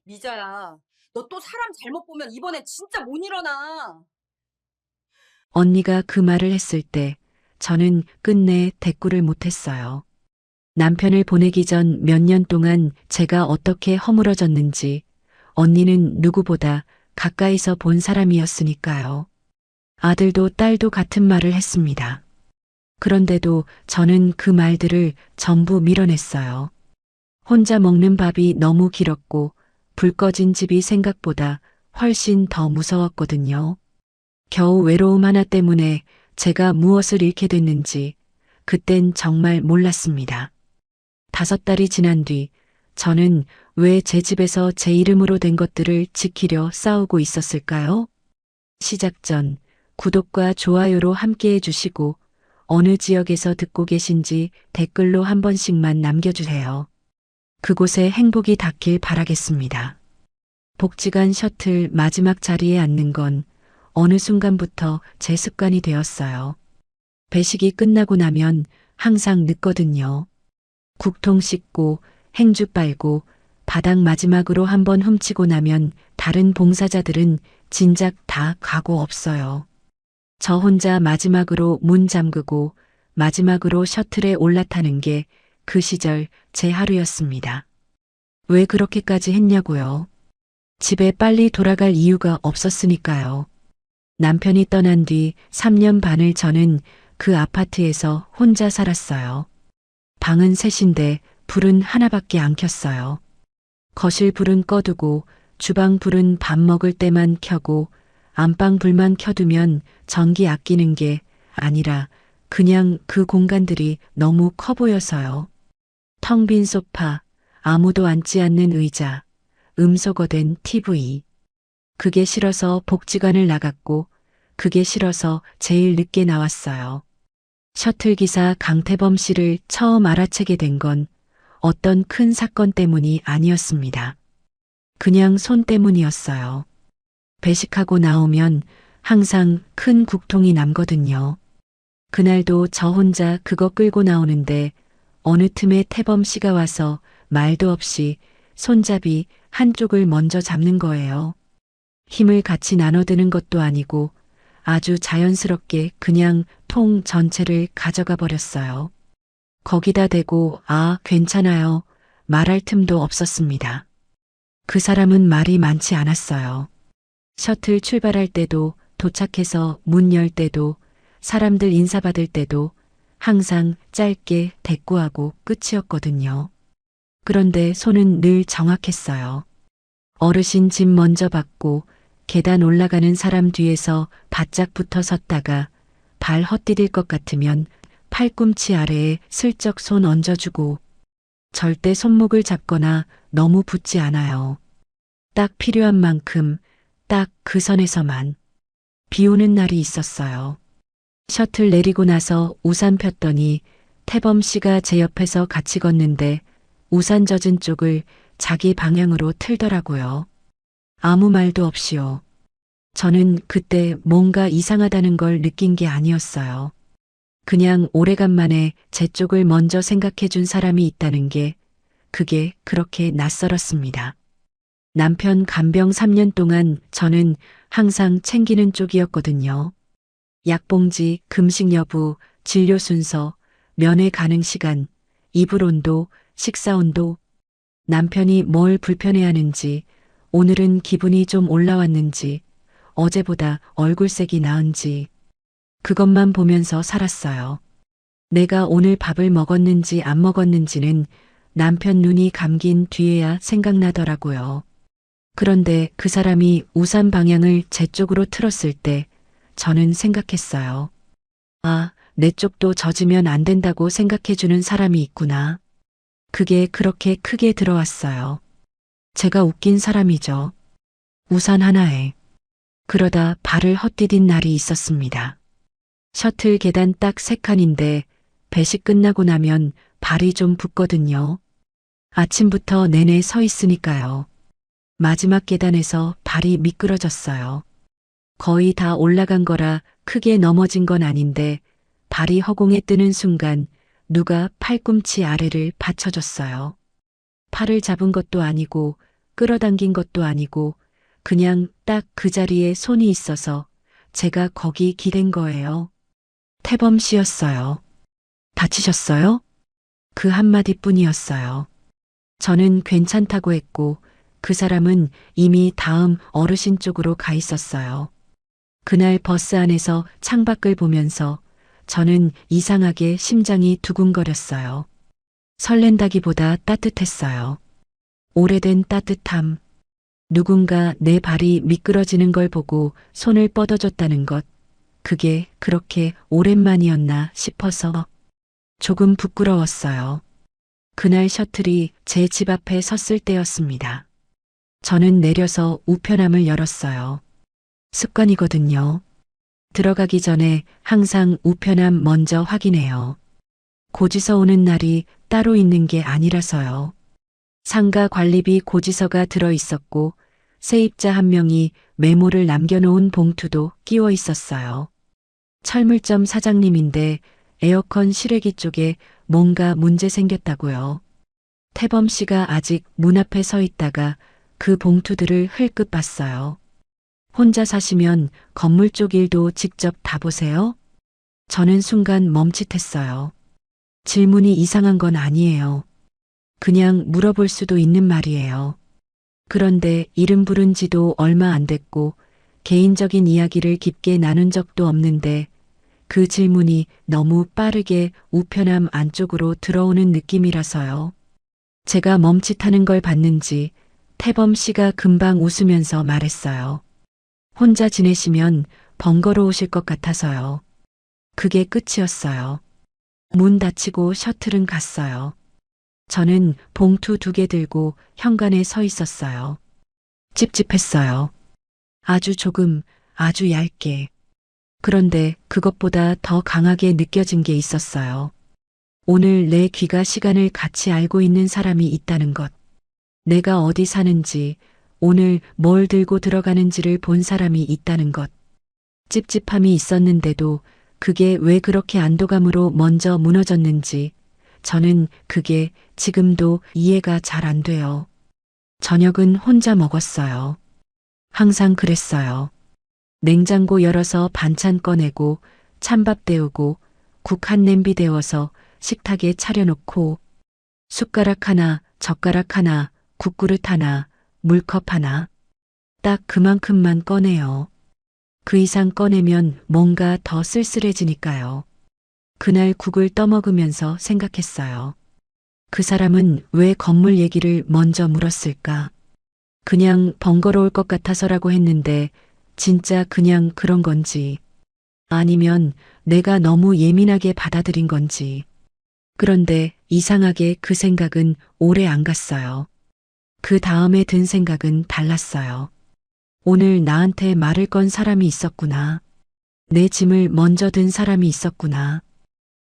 미자야, 너 또 사람 잘못 보면 이번에 진짜 못 일어나. 언니가 그 말을 했을 때 저는 끝내 대꾸를 못했어요. 남편을 보내기 전 몇 년 동안 제가 어떻게 허물어졌는지 언니는 누구보다 가까이서 본 사람이었으니까요. 아들도 딸도 같은 말을 했습니다. 그런데도 저는 그 말들을 전부 밀어냈어요. 혼자 먹는 밥이 너무 길었고 불 꺼진 집이 생각보다 훨씬 더 무서웠거든요. 겨우 외로움 하나 때문에 제가 무엇을 잃게 됐는지 그땐 정말 몰랐습니다. 5달이 지난 뒤 저는 왜 제 집에서 제 이름으로 된 것들을 지키려 싸우고 있었을까요? 시작 전 구독과 좋아요로 함께 해주시고 어느 지역에서 듣고 계신지 댓글로 한 번씩만 남겨주세요. 그곳에 행복이 닿길 바라겠습니다. 복지관 셔틀 마지막 자리에 앉는 건 어느 순간부터 제 습관이 되었어요. 배식이 끝나고 나면 항상 늦거든요. 국통 씻고 행주 빨고 바닥 마지막으로 한번 훔치고 나면 다른 봉사자들은 진작 다 가고 없어요. 저 혼자 마지막으로 문 잠그고 마지막으로 셔틀에 올라타는 게 그 시절 제 하루였습니다. 왜 그렇게까지 했냐고요? 집에 빨리 돌아갈 이유가 없었으니까요. 남편이 떠난 뒤 3년 반을 저는 그 아파트에서 혼자 살았어요. 방은 셋인데 불은 하나밖에 안 켰어요. 거실 불은 꺼두고 주방 불은 밥 먹을 때만 켜고 안방 불만 켜두면 전기 아끼는 게 아니라 그냥 그 공간들이 너무 커 보여서요. 텅 빈 소파, 아무도 앉지 않는 의자, 음소거된 TV. 그게 싫어서 복지관을 나갔고 그게 싫어서 제일 늦게 나왔어요. 셔틀 기사 강태범 씨를 처음 알아채게 된 건 어떤 큰 사건 때문이 아니었습니다. 그냥 손 때문이었어요. 배식하고 나오면 항상 큰 국통이 남거든요. 그날도 저 혼자 그거 끌고 나오는데 어느 틈에 태범 씨가 와서 말도 없이 손잡이 한쪽을 먼저 잡는 거예요. 힘을 같이 나눠드는 것도 아니고 아주 자연스럽게 그냥 통 전체를 가져가 버렸어요. 거기다 대고 아, 괜찮아요. 말할 틈도 없었습니다. 그 사람은 말이 많지 않았어요. 셔틀 출발할 때도 도착해서 문 열 때도 사람들 인사받을 때도 항상 짧게 대꾸하고 끝이었거든요. 그런데 손은 늘 정확했어요. 어르신 짐 먼저 받고 계단 올라가는 사람 뒤에서 바짝 붙어 섰다가 발 헛디딜 것 같으면 팔꿈치 아래에 슬쩍 손 얹어주고 절대 손목을 잡거나 너무 붙지 않아요. 딱 필요한 만큼 딱 그 선에서만. 비 오는 날이 있었어요. 셔틀 내리고 나서 우산 폈더니 태범 씨가 제 옆에서 같이 걷는데 우산 젖은 쪽을 자기 방향으로 틀더라고요. 아무 말도 없이요. 저는 그때 뭔가 이상하다는 걸 느낀 게 아니었어요. 그냥 오래간만에 제 쪽을 먼저 생각해 준 사람이 있다는 게 그게 그렇게 낯설었습니다. 남편 간병 3년 동안 저는 항상 챙기는 쪽이었거든요. 약봉지, 금식 여부, 진료 순서, 면회 가능 시간, 이불 온도, 식사 온도, 남편이 뭘 불편해하는지, 오늘은 기분이 좀 올라왔는지, 어제보다 얼굴색이 나은지, 그것만 보면서 살았어요. 내가 오늘 밥을 먹었는지 안 먹었는지는 남편 눈이 감긴 뒤에야 생각나더라고요. 그런데 그 사람이 우산 방향을 제 쪽으로 틀었을 때 저는 생각했어요. 아, 내 쪽도 젖으면 안 된다고 생각해주는 사람이 있구나. 그게 그렇게 크게 들어왔어요. 제가 웃긴 사람이죠. 우산 하나에. 그러다 발을 헛디딘 날이 있었습니다. 셔틀 계단 딱 3칸인데 배식 끝나고 나면 발이 좀 붓거든요. 아침부터 내내 서 있으니까요. 마지막 계단에서 발이 미끄러졌어요. 거의 다 올라간 거라 크게 넘어진 건 아닌데 발이 허공에 뜨는 순간 누가 팔꿈치 아래를 받쳐줬어요. 팔을 잡은 것도 아니고 끌어당긴 것도 아니고 그냥 딱 그 자리에 손이 있어서 제가 거기 기댄 거예요. 태범 씨였어요. 다치셨어요? 그 한마디뿐이었어요. 저는 괜찮다고 했고 그 사람은 이미 다음 어르신 쪽으로 가 있었어요. 그날 버스 안에서 창밖을 보면서 저는 이상하게 심장이 두근거렸어요. 설렌다기보다 따뜻했어요. 오래된 따뜻함. 누군가 내 발이 미끄러지는 걸 보고 손을 뻗어줬다는 것. 그게 그렇게 오랜만이었나 싶어서 조금 부끄러웠어요. 그날 셔틀이 제 집 앞에 섰을 때였습니다. 저는 내려서 우편함을 열었어요. 습관이거든요. 들어가기 전에 항상 우편함 먼저 확인해요. 고지서 오는 날이 따로 있는 게 아니라서요. 상가 관리비 고지서가 들어 있었고 세입자 한 명이 메모를 남겨놓은 봉투도 끼워 있었어요. 철물점 사장님인데 에어컨 실외기 쪽에 뭔가 문제 생겼다고요. 태범 씨가 아직 문 앞에 서 있다가 그 봉투들을 흘끗 봤어요. 혼자 사시면 건물 쪽 일도 직접 다 보세요? 저는 순간 멈칫했어요. 질문이 이상한 건 아니에요. 그냥 물어볼 수도 있는 말이에요. 그런데 이름 부른 지도 얼마 안 됐고 개인적인 이야기를 깊게 나눈 적도 없는데 그 질문이 너무 빠르게 우편함 안쪽으로 들어오는 느낌이라서요. 제가 멈칫하는 걸 봤는지 태범 씨가 금방 웃으면서 말했어요. 혼자 지내시면 번거로우실 것 같아서요. 그게 끝이었어요. 문 닫히고 셔틀은 갔어요. 저는 봉투 2개 들고 현관에 서 있었어요. 찝찝했어요. 아주 조금, 아주 얇게. 그런데 그것보다 더 강하게 느껴진 게 있었어요. 오늘 내 귀가 시간을 같이 알고 있는 사람이 있다는 것. 내가 어디 사는지, 오늘 뭘 들고 들어가는지를 본 사람이 있다는 것. 찝찝함이 있었는데도 그게 왜 그렇게 안도감으로 먼저 무너졌는지 저는 그게 지금도 이해가 잘 안 돼요. 저녁은 혼자 먹었어요. 항상 그랬어요. 냉장고 열어서 반찬 꺼내고 찬밥 데우고 국 한 냄비 데워서 식탁에 차려놓고 숟가락 하나, 젓가락 하나, 국그릇 하나, 물컵 하나. 딱 그만큼만 꺼내요. 그 이상 꺼내면 뭔가 더 쓸쓸해지니까요. 그날 국을 떠먹으면서 생각했어요. 그 사람은 왜 건물 얘기를 먼저 물었을까? 그냥 번거로울 것 같아서라고 했는데 진짜 그냥 그런 건지 아니면 내가 너무 예민하게 받아들인 건지. 그런데 이상하게 그 생각은 오래 안 갔어요. 그 다음에 든 생각은 달랐어요. 오늘 나한테 말을 건 사람이 있었구나. 내 짐을 먼저 든 사람이 있었구나.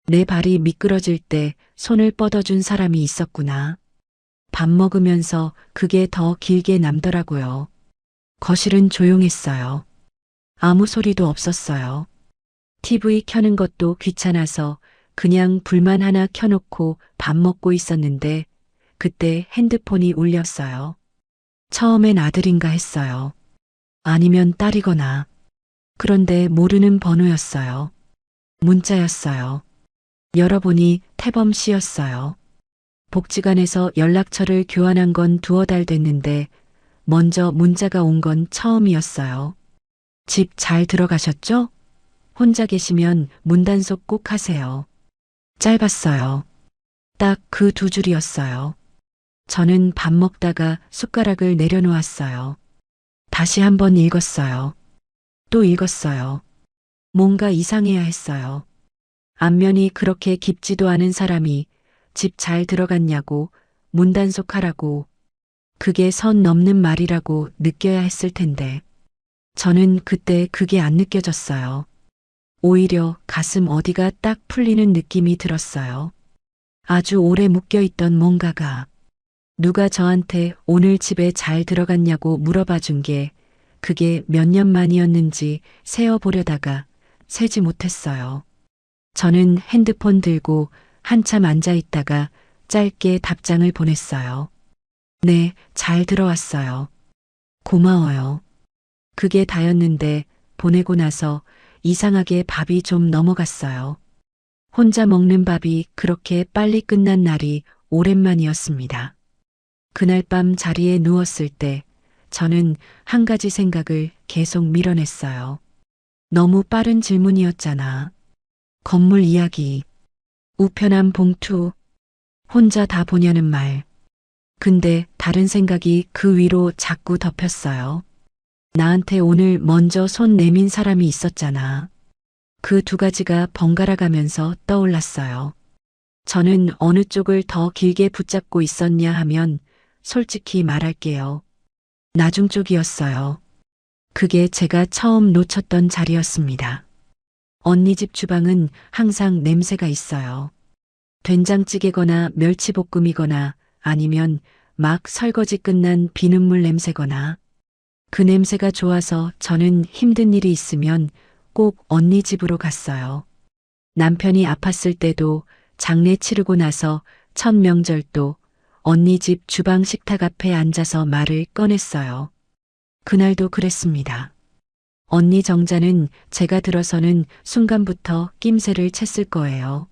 내 발이 미끄러질 때 손을 뻗어준 사람이 있었구나. 밥 먹으면서 그게 더 길게 남더라고요. 거실은 조용했어요. 아무 소리도 없었어요. TV 켜는 것도 귀찮아서 그냥 불만 하나 켜놓고 밥 먹고 있었는데 그때 핸드폰이 울렸어요. 처음엔 아들인가 했어요. 아니면 딸이거나. 그런데 모르는 번호였어요. 문자였어요. 열어보니 태범 씨였어요. 복지관에서 연락처를 교환한 건 2달 됐는데 먼저 문자가 온 건 처음이었어요. 집 잘 들어가셨죠? 혼자 계시면 문단속 꼭 하세요. 짧았어요. 딱 그 2줄이었어요. 저는 밥 먹다가 숟가락을 내려놓았어요. 다시 한번 읽었어요. 또 읽었어요. 뭔가 이상해야 했어요. 안면이 그렇게 깊지도 않은 사람이 집 잘 들어갔냐고 문단속하라고 그게 선 넘는 말이라고 느껴야 했을 텐데 저는 그때 그게 안 느껴졌어요. 오히려 가슴 어디가 딱 풀리는 느낌이 들었어요. 아주 오래 묶여있던 뭔가가 누가 저한테 오늘 집에 잘 들어갔냐고 물어봐 준 게 그게 몇 년 만이었는지 세어보려다가 세지 못했어요. 저는 핸드폰 들고 한참 앉아 있다가 짧게 답장을 보냈어요. 네, 잘 들어왔어요. 고마워요. 그게 다였는데 보내고 나서 이상하게 밥이 좀 넘어갔어요. 혼자 먹는 밥이 그렇게 빨리 끝난 날이 오랜만이었습니다. 그날 밤 자리에 누웠을 때 저는 한 가지 생각을 계속 밀어냈어요. 너무 빠른 질문이었잖아. 건물 이야기, 우편함 봉투, 혼자 다 보냐는 말. 근데 다른 생각이 그 위로 자꾸 덮였어요. 나한테 오늘 먼저 손 내민 사람이 있었잖아. 그 두 가지가 번갈아 가면서 떠올랐어요. 저는 어느 쪽을 더 길게 붙잡고 있었냐 하면 솔직히 말할게요. 나중 쪽이었어요. 그게 제가 처음 놓쳤던 자리였습니다. 언니 집 주방은 항상 냄새가 있어요. 된장찌개거나 멸치볶음이거나 아니면 막 설거지 끝난 비눗물 냄새거나 그 냄새가 좋아서 저는 힘든 일이 있으면 꼭 언니 집으로 갔어요. 남편이 아팠을 때도 장례 치르고 나서 첫 명절도 언니 집 주방 식탁 앞에 앉아서 말을 꺼냈어요. 그날도 그랬습니다. 언니 정자는 제가 들어서는 순간부터 낌새를 챘을 거예요.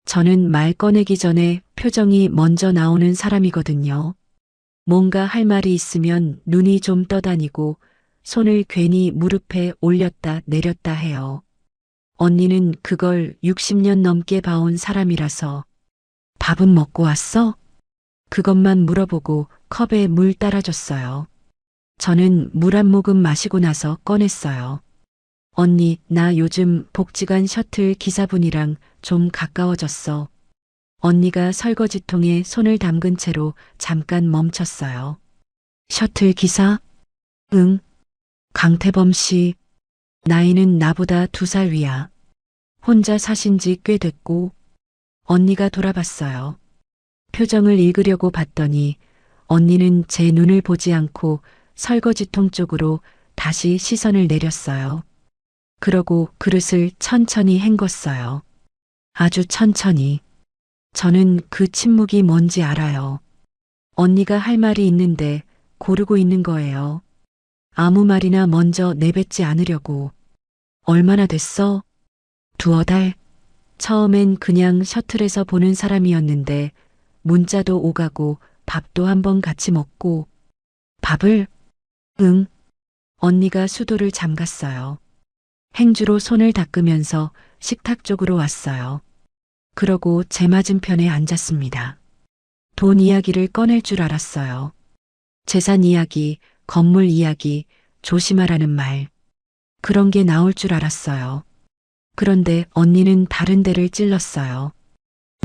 저는 말 꺼내기 전에 표정이 먼저 나오는 사람이거든요. 뭔가 할 말이 있으면 눈이 좀 떠다니고 손을 괜히 무릎에 올렸다 내렸다 해요. 언니는 그걸 60년 넘게 봐온 사람이라서 밥은 먹고 왔어? 그것만 물어보고 컵에 물 따라줬어요. 저는 물 한 모금 마시고 나서 꺼냈어요. 언니, 나 요즘 복지관 셔틀 기사분이랑 좀 가까워졌어. 언니가 설거지통에 손을 담근 채로 잠깐 멈췄어요. 셔틀 기사? 응. 강태범 씨. 나이는 나보다 2살 위야. 혼자 사신 지 꽤 됐고. 언니가 돌아봤어요. 표정을 읽으려고 봤더니 언니는 제 눈을 보지 않고 설거지통 쪽으로 다시 시선을 내렸어요. 그러고 그릇을 천천히 헹궜어요. 아주 천천히. 저는 그 침묵이 뭔지 알아요. 언니가 할 말이 있는데 고르고 있는 거예요. 아무 말이나 먼저 내뱉지 않으려고. 얼마나 됐어? 2달? 처음엔 그냥 셔틀에서 보는 사람이었는데 문자도 오가고 밥도 한번 같이 먹고. 밥을? 응. 언니가 수도를 잠갔어요. 행주로 손을 닦으면서 식탁 쪽으로 왔어요. 그러고 제 맞은편에 앉았습니다. 돈 이야기를 꺼낼 줄 알았어요. 재산 이야기, 건물 이야기, 조심하라는 말. 그런 게 나올 줄 알았어요. 그런데 언니는 다른 데를 찔렀어요.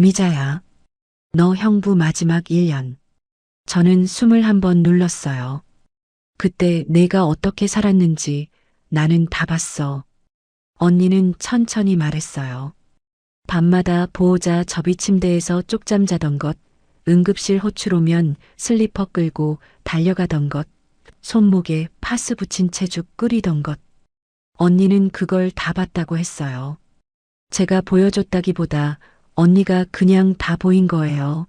미자야, 너 형부 마지막 1년. 저는 21번 눌렀어요. 그때 내가 어떻게 살았는지 나는 다 봤어. 언니는 천천히 말했어요. 밤마다 보호자 접이 침대에서 쪽잠 자던 것, 응급실 호출 오면 슬리퍼 끌고 달려가던 것, 손목에 파스 붙인 채 죽 끓이던 것. 언니는 그걸 다 봤다고 했어요. 제가 보여줬다기보다 언니가 그냥 다 보인 거예요.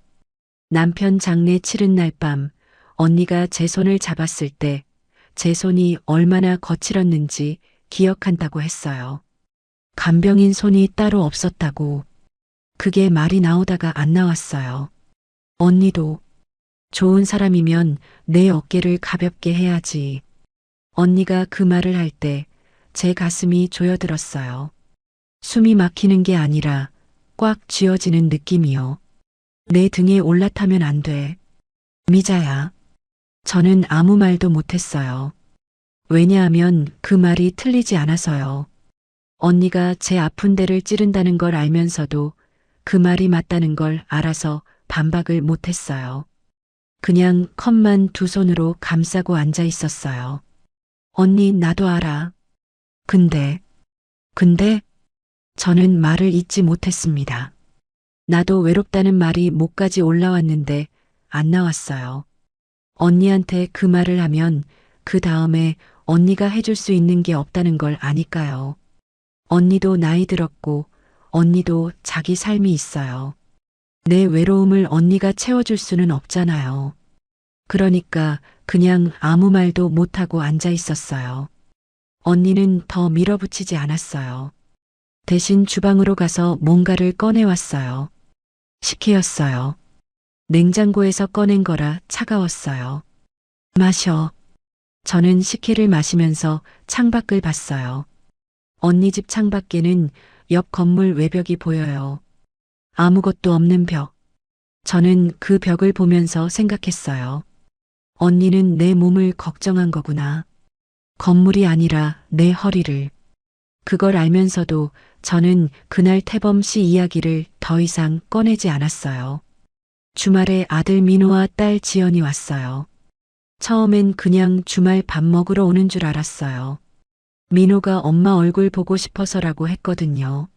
남편 장례 치른 날 밤 언니가 제 손을 잡았을 때 제 손이 얼마나 거칠었는지 기억한다고 했어요. 간병인 손이 따로 없었다고. 그게 말이 나오다가 안 나왔어요. 언니도 좋은 사람이면 내 어깨를 가볍게 해야지. 언니가 그 말을 할 때 제 가슴이 조여들었어요. 숨이 막히는 게 아니라 꽉 쥐어지는 느낌이요. 내 등에 올라타면 안 돼. 미자야. 저는 아무 말도 못했어요. 왜냐하면 그 말이 틀리지 않아서요. 언니가 제 아픈 데를 찌른다는 걸 알면서도 그 말이 맞다는 걸 알아서 반박을 못했어요. 그냥 컵만 두 손으로 감싸고 앉아 있었어요. 언니, 나도 알아. 근데 저는 말을 잇지 못했습니다. 나도 외롭다는 말이 목까지 올라왔는데 안 나왔어요. 언니한테 그 말을 하면 그 다음에 언니가 해줄 수 있는 게 없다는 걸 아니까요. 언니도 나이 들었고 언니도 자기 삶이 있어요. 내 외로움을 언니가 채워줄 수는 없잖아요. 그러니까 그냥 아무 말도 못하고 앉아 있었어요. 언니는 더 밀어붙이지 않았어요. 대신 주방으로 가서 뭔가를 꺼내왔어요. 식혜였어요. 냉장고에서 꺼낸 거라 차가웠어요. 마셔. 저는 식혜를 마시면서 창밖을 봤어요. 언니 집 창밖에는 옆 건물 외벽이 보여요. 아무것도 없는 벽. 저는 그 벽을 보면서 생각했어요. 언니는 내 몸을 걱정한 거구나. 건물이 아니라 내 허리를. 그걸 알면서도 저는 그날 태범 씨 이야기를 더 이상 꺼내지 않았어요. 주말에 아들 민호와 딸 지연이 왔어요. 처음엔 그냥 주말 밥 먹으러 오는 줄 알았어요. 민호가 엄마 얼굴 보고 싶어서라고 했거든요.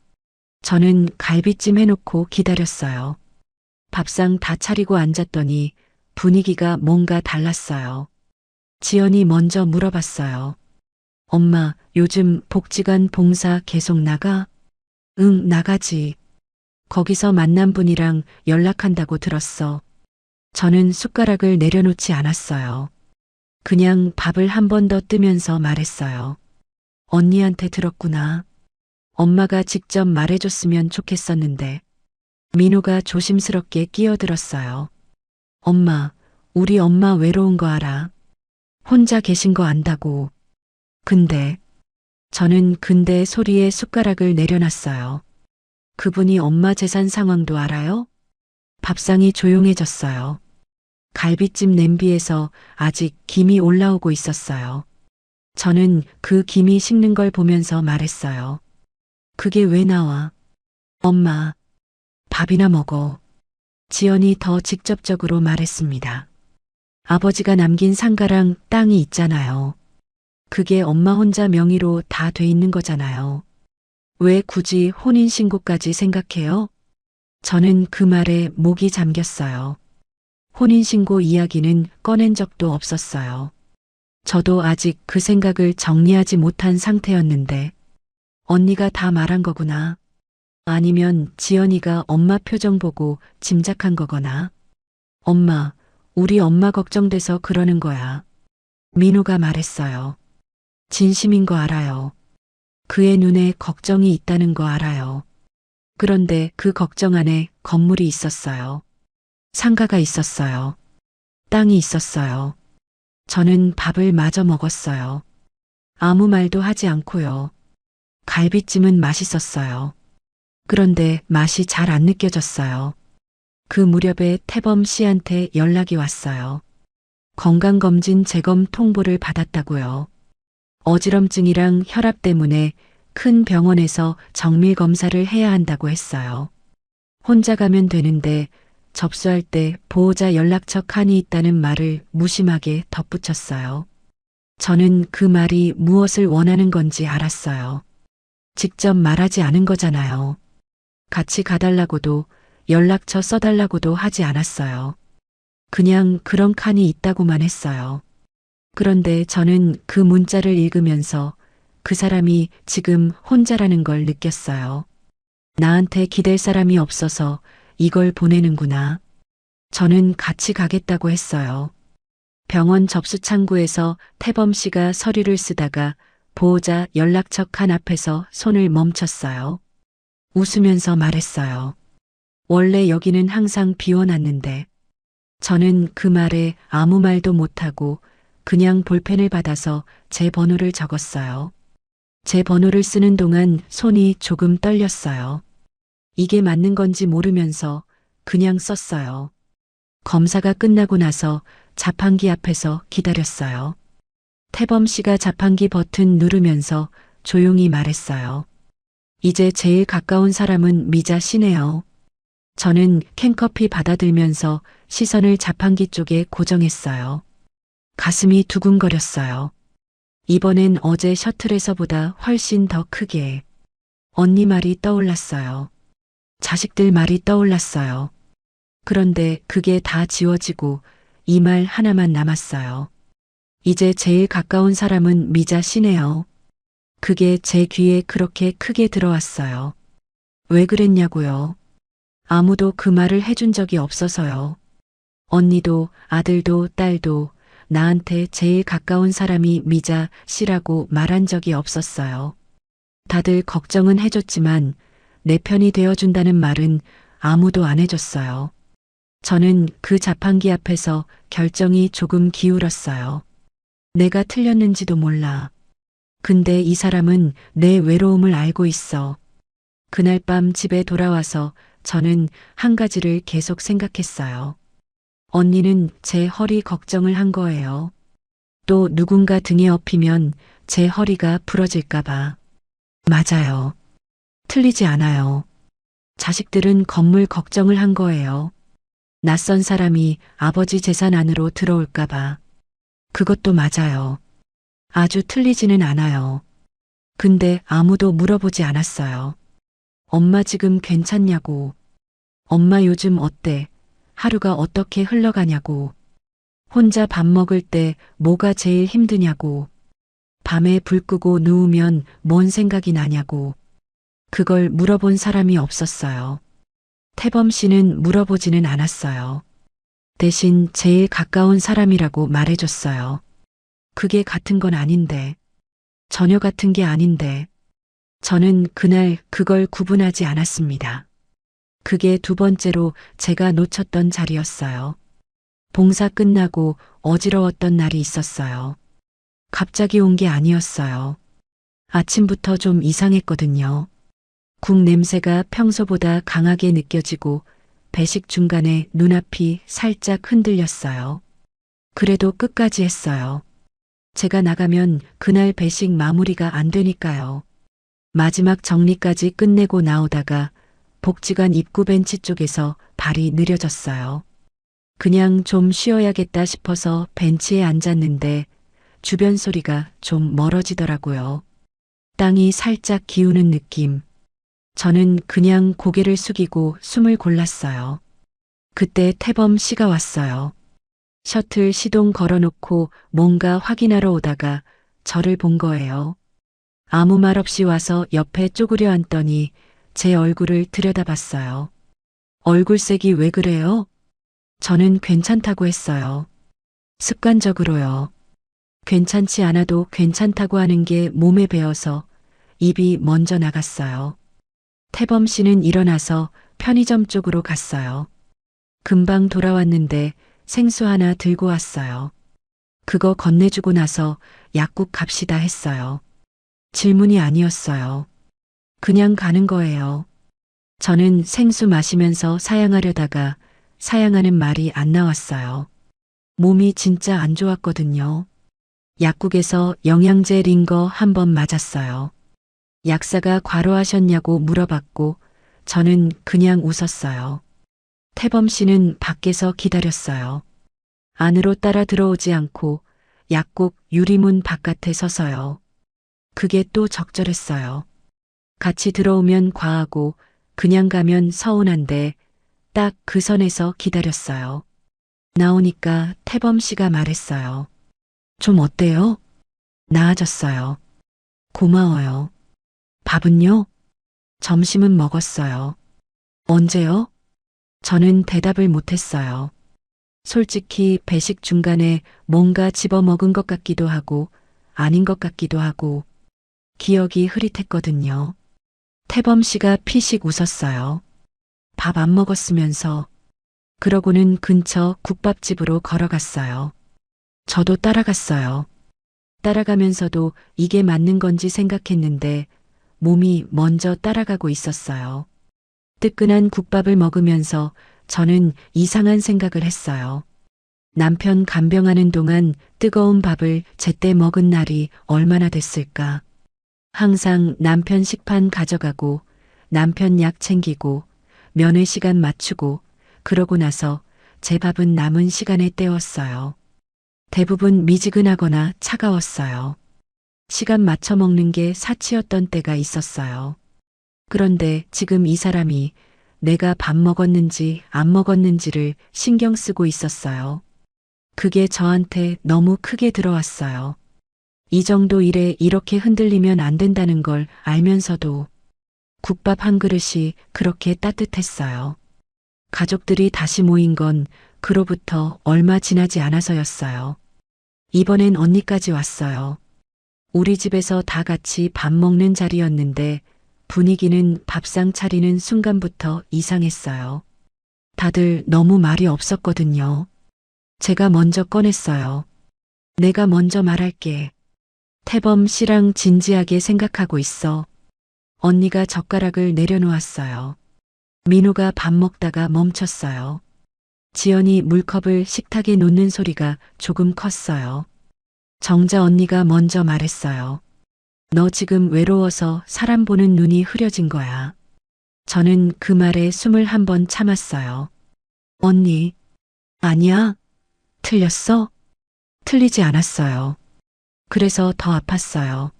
저는 갈비찜 해놓고 기다렸어요. 밥상 다 차리고 앉았더니 분위기가 뭔가 달랐어요. 지연이 먼저 물어봤어요. 엄마, 요즘 복지관 봉사 계속 나가? 응, 나가지. 거기서 만난 분이랑 연락한다고 들었어. 저는 숟가락을 내려놓지 않았어요. 그냥 밥을 한 번 더 뜨면서 말했어요. 언니한테 들었구나. 엄마가 직접 말해줬으면 좋겠었는데. 민호가 조심스럽게 끼어들었어요. 엄마, 우리 엄마 외로운 거 알아? 혼자 계신 거 안다고. 근데, 저는 근데 소리에 숟가락을 내려놨어요. 그분이 엄마 재산 상황도 알아요? 밥상이 조용해졌어요. 갈비찜 냄비에서 아직 김이 올라오고 있었어요. 저는 그 김이 식는 걸 보면서 말했어요. 그게 왜 나와? 엄마, 밥이나 먹어. 지연이 더 직접적으로 말했습니다. 아버지가 남긴 상가랑 땅이 있잖아요. 그게 엄마 혼자 명의로 다 돼 있는 거잖아요. 왜 굳이 혼인신고까지 생각해요? 저는 그 말에 목이 잠겼어요. 혼인신고 이야기는 꺼낸 적도 없었어요. 저도 아직 그 생각을 정리하지 못한 상태였는데, 언니가 다 말한 거구나. 아니면 지연이가 엄마 표정 보고 짐작한 거거나. 엄마, 우리 엄마 걱정돼서 그러는 거야. 민호가 말했어요. 진심인 거 알아요. 그의 눈에 걱정이 있다는 거 알아요. 그런데 그 걱정 안에 건물이 있었어요. 상가가 있었어요. 땅이 있었어요. 저는 밥을 마저 먹었어요. 아무 말도 하지 않고요. 갈비찜은 맛있었어요. 그런데 맛이 잘 안 느껴졌어요. 그 무렵에 태범 씨한테 연락이 왔어요. 건강검진 재검 통보를 받았다고요. 어지럼증이랑 혈압 때문에 큰 병원에서 정밀 검사를 해야 한다고 했어요. 혼자 가면 되는데 접수할 때 보호자 연락처 칸이 있다는 말을 무심하게 덧붙였어요. 저는 그 말이 무엇을 원하는 건지 알았어요. 직접 말하지 않은 거잖아요. 같이 가달라고도 연락처 써달라고도 하지 않았어요. 그냥 그런 칸이 있다고만 했어요. 그런데 저는 그 문자를 읽으면서 그 사람이 지금 혼자라는 걸 느꼈어요. 나한테 기댈 사람이 없어서 이걸 보내는구나. 저는 같이 가겠다고 했어요. 병원 접수 창구에서 태범 씨가 서류를 쓰다가 보호자 연락처 칸 앞에서 손을 멈췄어요. 웃으면서 말했어요. 원래 여기는 항상 비워놨는데. 저는 그 말에 아무 말도 못하고 그냥 볼펜을 받아서 제 번호를 적었어요. 제 번호를 쓰는 동안 손이 조금 떨렸어요. 이게 맞는 건지 모르면서 그냥 썼어요. 검사가 끝나고 나서 자판기 앞에서 기다렸어요. 태범 씨가 자판기 버튼 누르면서 조용히 말했어요. 이제 제일 가까운 사람은 미자 씨네요. 저는 캔커피 받아들면서 시선을 자판기 쪽에 고정했어요. 가슴이 두근거렸어요. 이번엔 어제 셔틀에서보다 훨씬 더 크게. 언니 말이 떠올랐어요. 자식들 말이 떠올랐어요. 그런데 그게 다 지워지고 이 말 하나만 남았어요. 이제 제일 가까운 사람은 미자 씨네요. 그게 제 귀에 그렇게 크게 들어왔어요. 왜 그랬냐고요. 아무도 그 말을 해준 적이 없어서요. 언니도 아들도 딸도 나한테 제일 가까운 사람이 미자 씨라고 말한 적이 없었어요. 다들 걱정은 해줬지만 내 편이 되어준다는 말은 아무도 안 해줬어요. 저는 그 자판기 앞에서 결정이 조금 기울었어요. 내가 틀렸는지도 몰라. 근데 이 사람은 내 외로움을 알고 있어. 그날 밤 집에 돌아와서 저는 한 가지를 계속 생각했어요. 언니는 제 허리 걱정을 한 거예요. 또 누군가 등에 업히면 제 허리가 부러질까봐. 맞아요. 틀리지 않아요. 자식들은 건물 걱정을 한 거예요. 낯선 사람이 아버지 재산 안으로 들어올까봐. 그것도 맞아요. 아주 틀리지는 않아요. 근데 아무도 물어보지 않았어요. 엄마 지금 괜찮냐고. 엄마 요즘 어때? 하루가 어떻게 흘러가냐고. 혼자 밥 먹을 때 뭐가 제일 힘드냐고. 밤에 불 끄고 누우면 뭔 생각이 나냐고. 그걸 물어본 사람이 없었어요. 태범 씨는 물어보지는 않았어요. 대신 제일 가까운 사람이라고 말해줬어요. 그게 같은 건 아닌데. 전혀 같은 게 아닌데. 저는 그날 그걸 구분하지 않았습니다. 그게 두 번째로 제가 놓쳤던 자리였어요. 봉사 끝나고 어지러웠던 날이 있었어요. 갑자기 온 게 아니었어요. 아침부터 좀 이상했거든요. 국 냄새가 평소보다 강하게 느껴지고 배식 중간에 눈앞이 살짝 흔들렸어요. 그래도 끝까지 했어요. 제가 나가면 그날 배식 마무리가 안 되니까요. 마지막 정리까지 끝내고 나오다가 복지관 입구 벤치 쪽에서 발이 느려졌어요. 그냥 좀 쉬어야겠다 싶어서 벤치에 앉았는데 주변 소리가 좀 멀어지더라고요. 땅이 살짝 기우는 느낌. 저는 그냥 고개를 숙이고 숨을 골랐어요. 그때 태범 씨가 왔어요. 셔틀 시동 걸어놓고 뭔가 확인하러 오다가 저를 본 거예요. 아무 말 없이 와서 옆에 쪼그려 앉더니 제 얼굴을 들여다봤어요. 얼굴색이 왜 그래요? 저는 괜찮다고 했어요. 습관적으로요. 괜찮지 않아도 괜찮다고 하는 게 몸에 배어서 입이 먼저 나갔어요. 태범 씨는 일어나서 편의점 쪽으로 갔어요. 금방 돌아왔는데 생수 하나 들고 왔어요. 그거 건네주고 나서 약국 갑시다 했어요. 질문이 아니었어요. 그냥 가는 거예요. 저는 생수 마시면서 사양하려다가 사양하는 말이 안 나왔어요. 몸이 진짜 안 좋았거든요. 약국에서 영양제 링거 한 번 맞았어요. 약사가 과로하셨냐고 물어봤고 저는 그냥 웃었어요. 태범 씨는 밖에서 기다렸어요. 안으로 따라 들어오지 않고 약국 유리문 바깥에 서서요. 그게 또 적절했어요. 같이 들어오면 과하고 그냥 가면 서운한데 딱 그 선에서 기다렸어요. 나오니까 태범 씨가 말했어요. 좀 어때요? 나아졌어요. 고마워요. 밥은요? 점심은 먹었어요. 언제요? 저는 대답을 못했어요. 솔직히 배식 중간에 뭔가 집어먹은 것 같기도 하고 아닌 것 같기도 하고 기억이 흐릿했거든요. 태범 씨가 피식 웃었어요. 밥 안 먹었으면서. 그러고는 근처 국밥집으로 걸어갔어요. 저도 따라갔어요. 따라가면서도 이게 맞는 건지 생각했는데 몸이 먼저 따라가고 있었어요. 뜨끈한 국밥을 먹으면서 저는 이상한 생각을 했어요. 남편 간병하는 동안 뜨거운 밥을 제때 먹은 날이 얼마나 됐을까. 항상 남편 식판 가져가고 남편 약 챙기고 면회 시간 맞추고 그러고 나서 제 밥은 남은 시간에 때웠어요. 대부분 미지근하거나 차가웠어요. 시간 맞춰 먹는 게 사치였던 때가 있었어요. 그런데 지금 이 사람이 내가 밥 먹었는지 안 먹었는지를 신경 쓰고 있었어요. 그게 저한테 너무 크게 들어왔어요. 이 정도 일에 이렇게 흔들리면 안 된다는 걸 알면서도 국밥 한 그릇이 그렇게 따뜻했어요. 가족들이 다시 모인 건 그로부터 얼마 지나지 않아서였어요. 이번엔 언니까지 왔어요. 우리 집에서 다 같이 밥 먹는 자리였는데 분위기는 밥상 차리는 순간부터 이상했어요. 다들 너무 말이 없었거든요. 제가 먼저 꺼냈어요. 내가 먼저 말할게. 태범 씨랑 진지하게 생각하고 있어. 언니가 젓가락을 내려놓았어요. 민호가 밥 먹다가 멈췄어요. 지연이 물컵을 식탁에 놓는 소리가 조금 컸어요. 정자 언니가 먼저 말했어요. 너 지금 외로워서 사람 보는 눈이 흐려진 거야. 저는 그 말에 숨을 한 번 참았어요. 언니, 아니야. 틀렸어? 틀리지 않았어요. 그래서 더 아팠어요.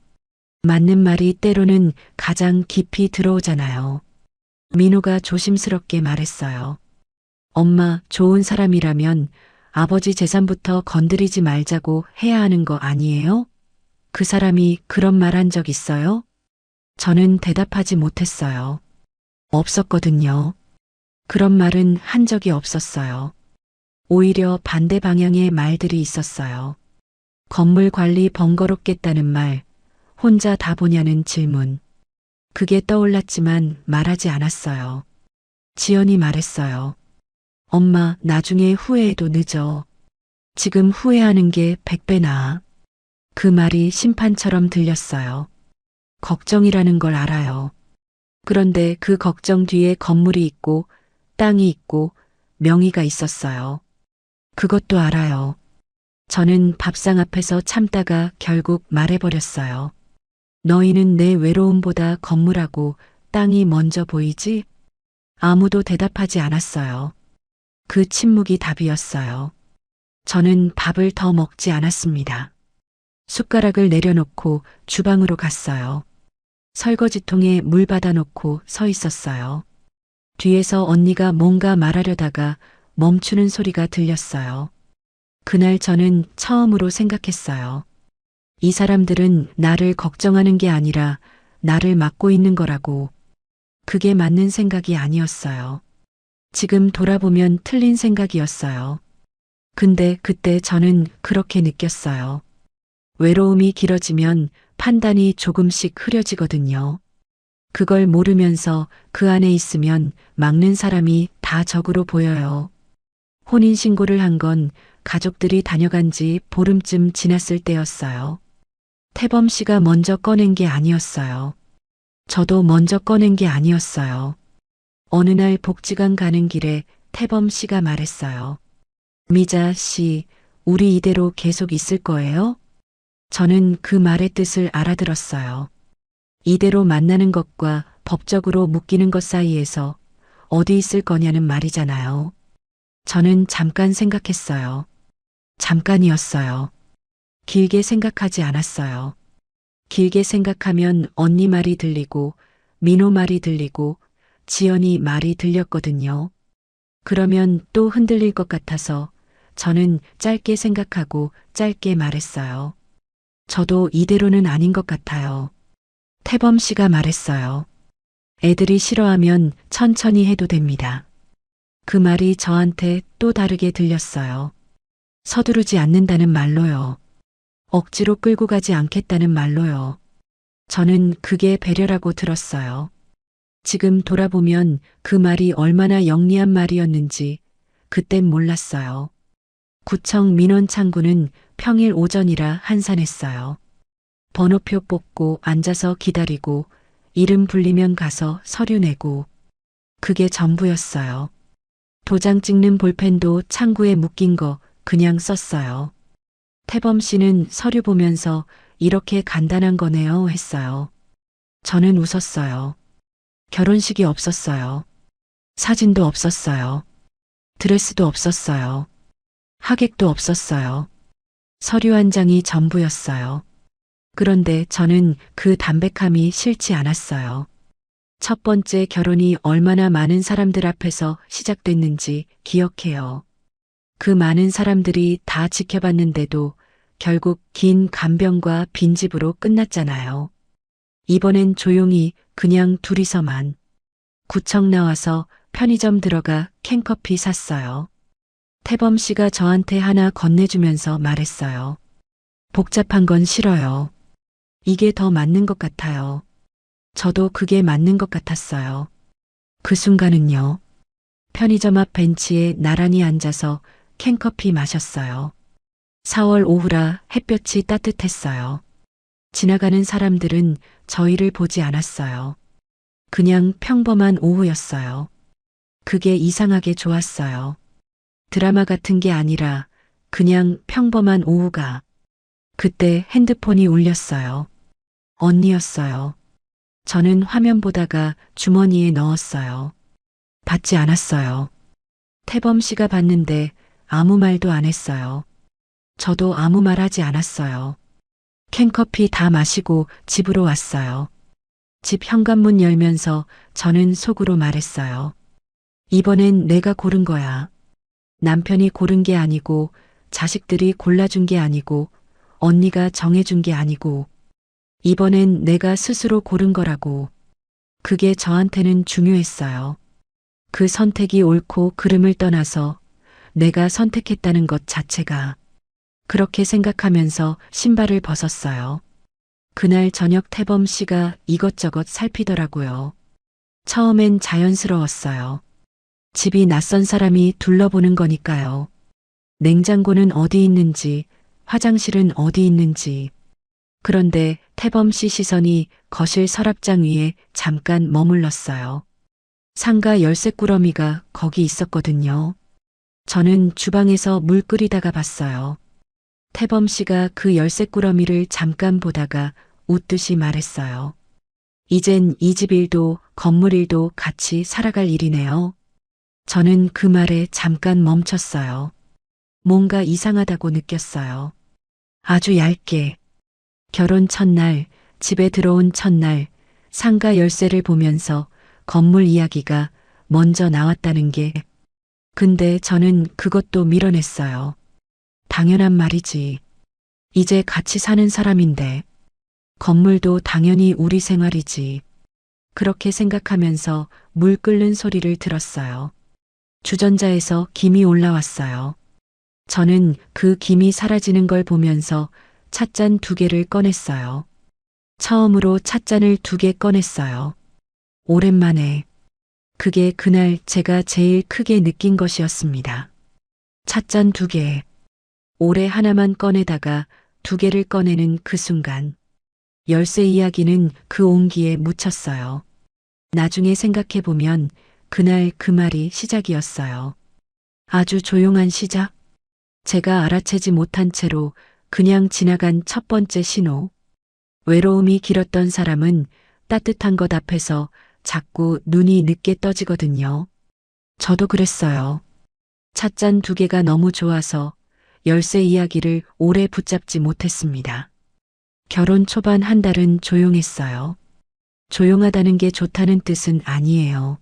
맞는 말이 때로는 가장 깊이 들어오잖아요. 민호가 조심스럽게 말했어요. 엄마, 좋은 사람이라면 아버지 재산부터 건드리지 말자고 해야 하는 거 아니에요? 그 사람이 그런 말 한 적 있어요? 저는 대답하지 못했어요. 없었거든요. 그런 말은 한 적이 없었어요. 오히려 반대 방향의 말들이 있었어요. 건물 관리 번거롭겠다는 말, 혼자 다 보냐는 질문. 그게 떠올랐지만 말하지 않았어요. 지연이 말했어요. 엄마, 나중에 후회해도 늦어. 지금 후회하는 게 100배 나아. 그 말이 심판처럼 들렸어요. 걱정이라는 걸 알아요. 그런데 그 걱정 뒤에 건물이 있고 땅이 있고 명의가 있었어요. 그것도 알아요. 저는 밥상 앞에서 참다가 결국 말해버렸어요. 너희는 내 외로움보다 건물하고 땅이 먼저 보이지? 아무도 대답하지 않았어요. 그 침묵이 답이었어요. 저는 밥을 더 먹지 않았습니다. 숟가락을 내려놓고 주방으로 갔어요. 설거지통에 물 받아놓고 서 있었어요. 뒤에서 언니가 뭔가 말하려다가 멈추는 소리가 들렸어요. 그날 저는 처음으로 생각했어요. 이 사람들은 나를 걱정하는 게 아니라 나를 막고 있는 거라고. 그게 맞는 생각이 아니었어요. 지금 돌아보면 틀린 생각이었어요. 근데 그때 저는 그렇게 느꼈어요. 외로움이 길어지면 판단이 조금씩 흐려지거든요. 그걸 모르면서 그 안에 있으면 막는 사람이 다 적으로 보여요. 혼인신고를 한 건 가족들이 다녀간 지 보름쯤 지났을 때였어요. 태범 씨가 먼저 꺼낸 게 아니었어요. 저도 먼저 꺼낸 게 아니었어요. 어느 날 복지관 가는 길에 태범 씨가 말했어요. 미자 씨, 우리 이대로 계속 있을 거예요? 저는 그 말의 뜻을 알아들었어요. 이대로 만나는 것과 법적으로 묶이는 것 사이에서 어디 있을 거냐는 말이잖아요. 저는 잠깐 생각했어요. 잠깐이었어요. 길게 생각하지 않았어요. 길게 생각하면 언니 말이 들리고 민호 말이 들리고 지연이 말이 들렸거든요. 그러면 또 흔들릴 것 같아서 저는 짧게 생각하고 짧게 말했어요. 저도 이대로는 아닌 것 같아요. 태범 씨가 말했어요. 애들이 싫어하면 천천히 해도 됩니다. 그 말이 저한테 또 다르게 들렸어요. 서두르지 않는다는 말로요. 억지로 끌고 가지 않겠다는 말로요. 저는 그게 배려라고 들었어요. 지금 돌아보면 그 말이 얼마나 영리한 말이었는지 그땐 몰랐어요. 구청 민원 창구는 평일 오전이라 한산했어요. 번호표 뽑고 앉아서 기다리고 이름 불리면 가서 서류 내고 그게 전부였어요. 도장 찍는 볼펜도 창구에 묶인 거 그냥 썼어요. 태범 씨는 서류 보면서 이렇게 간단한 거네요 했어요. 저는 웃었어요. 결혼식이 없었어요. 사진도 없었어요. 드레스도 없었어요. 하객도 없었어요. 서류 한 장이 전부였어요. 그런데 저는 그 담백함이 싫지 않았어요. 첫 번째 결혼이 얼마나 많은 사람들 앞에서 시작됐는지 기억해요. 그 많은 사람들이 다 지켜봤는데도 결국 긴 간병과 빈집으로 끝났잖아요. 이번엔 조용히 그냥 둘이서만. 구청 나와서 편의점 들어가 캔커피 샀어요. 태범 씨가 저한테 하나 건네주면서 말했어요. 복잡한 건 싫어요. 이게 더 맞는 것 같아요. 저도 그게 맞는 것 같았어요. 그 순간은요. 편의점 앞 벤치에 나란히 앉아서 캔커피 마셨어요. 4월 오후라 햇볕이 따뜻했어요. 지나가는 사람들은 저희를 보지 않았어요. 그냥 평범한 오후였어요. 그게 이상하게 좋았어요. 드라마 같은 게 아니라 그냥 평범한 오후가. 그때 핸드폰이 울렸어요. 언니였어요. 저는 화면 보다가 주머니에 넣었어요. 받지 않았어요. 태범 씨가 봤는데 아무 말도 안 했어요. 저도 아무 말 하지 않았어요. 캔커피 다 마시고 집으로 왔어요. 집 현관문 열면서 저는 속으로 말했어요. 이번엔 내가 고른 거야. 남편이 고른 게 아니고, 자식들이 골라준 게 아니고, 언니가 정해준 게 아니고, 이번엔 내가 스스로 고른 거라고. 그게 저한테는 중요했어요. 그 선택이 옳고 그름을 떠나서 내가 선택했다는 것 자체가. 그렇게 생각하면서 신발을 벗었어요. 그날 저녁 태범 씨가 이것저것 살피더라고요. 처음엔 자연스러웠어요. 집이 낯선 사람이 둘러보는 거니까요. 냉장고는 어디 있는지, 화장실은 어디 있는지. 그런데 태범 씨 시선이 거실 서랍장 위에 잠깐 머물렀어요. 상가 열쇠 꾸러미가 거기 있었거든요. 저는 주방에서 물 끓이다가 봤어요. 태범 씨가 그 열쇠 꾸러미를 잠깐 보다가 웃듯이 말했어요. 이젠 이 집 일도 건물 일도 같이 살아갈 일이네요. 저는 그 말에 잠깐 멈췄어요. 뭔가 이상하다고 느꼈어요. 아주 얇게. 결혼 첫날, 집에 들어온 첫날, 상가 열쇠를 보면서 건물 이야기가 먼저 나왔다는 게. 근데 저는 그것도 밀어냈어요. 당연한 말이지. 이제 같이 사는 사람인데. 건물도 당연히 우리 생활이지. 그렇게 생각하면서 물 끓는 소리를 들었어요. 주전자에서 김이 올라왔어요. 저는 그 김이 사라지는 걸 보면서 찻잔 2개를 꺼냈어요. 처음으로 찻잔을 2개 꺼냈어요. 오랜만에. 그게 그날 제가 제일 크게 느낀 것이었습니다. 찻잔 2개. 올해 하나만 꺼내다가 2개를 꺼내는 그 순간. 열쇠 이야기는 그 온기에 묻혔어요. 나중에 생각해보면 그날 그 말이 시작이었어요. 아주 조용한 시작? 제가 알아채지 못한 채로 그냥 지나간 첫 번째 신호. 외로움이 길었던 사람은 따뜻한 것 앞에서 자꾸 눈이 늦게 떠지거든요. 저도 그랬어요. 찻잔 2개가 너무 좋아서 열쇠 이야기를 오래 붙잡지 못했습니다. 결혼 초반 한 달은 조용했어요. 조용하다는 게 좋다는 뜻은 아니에요.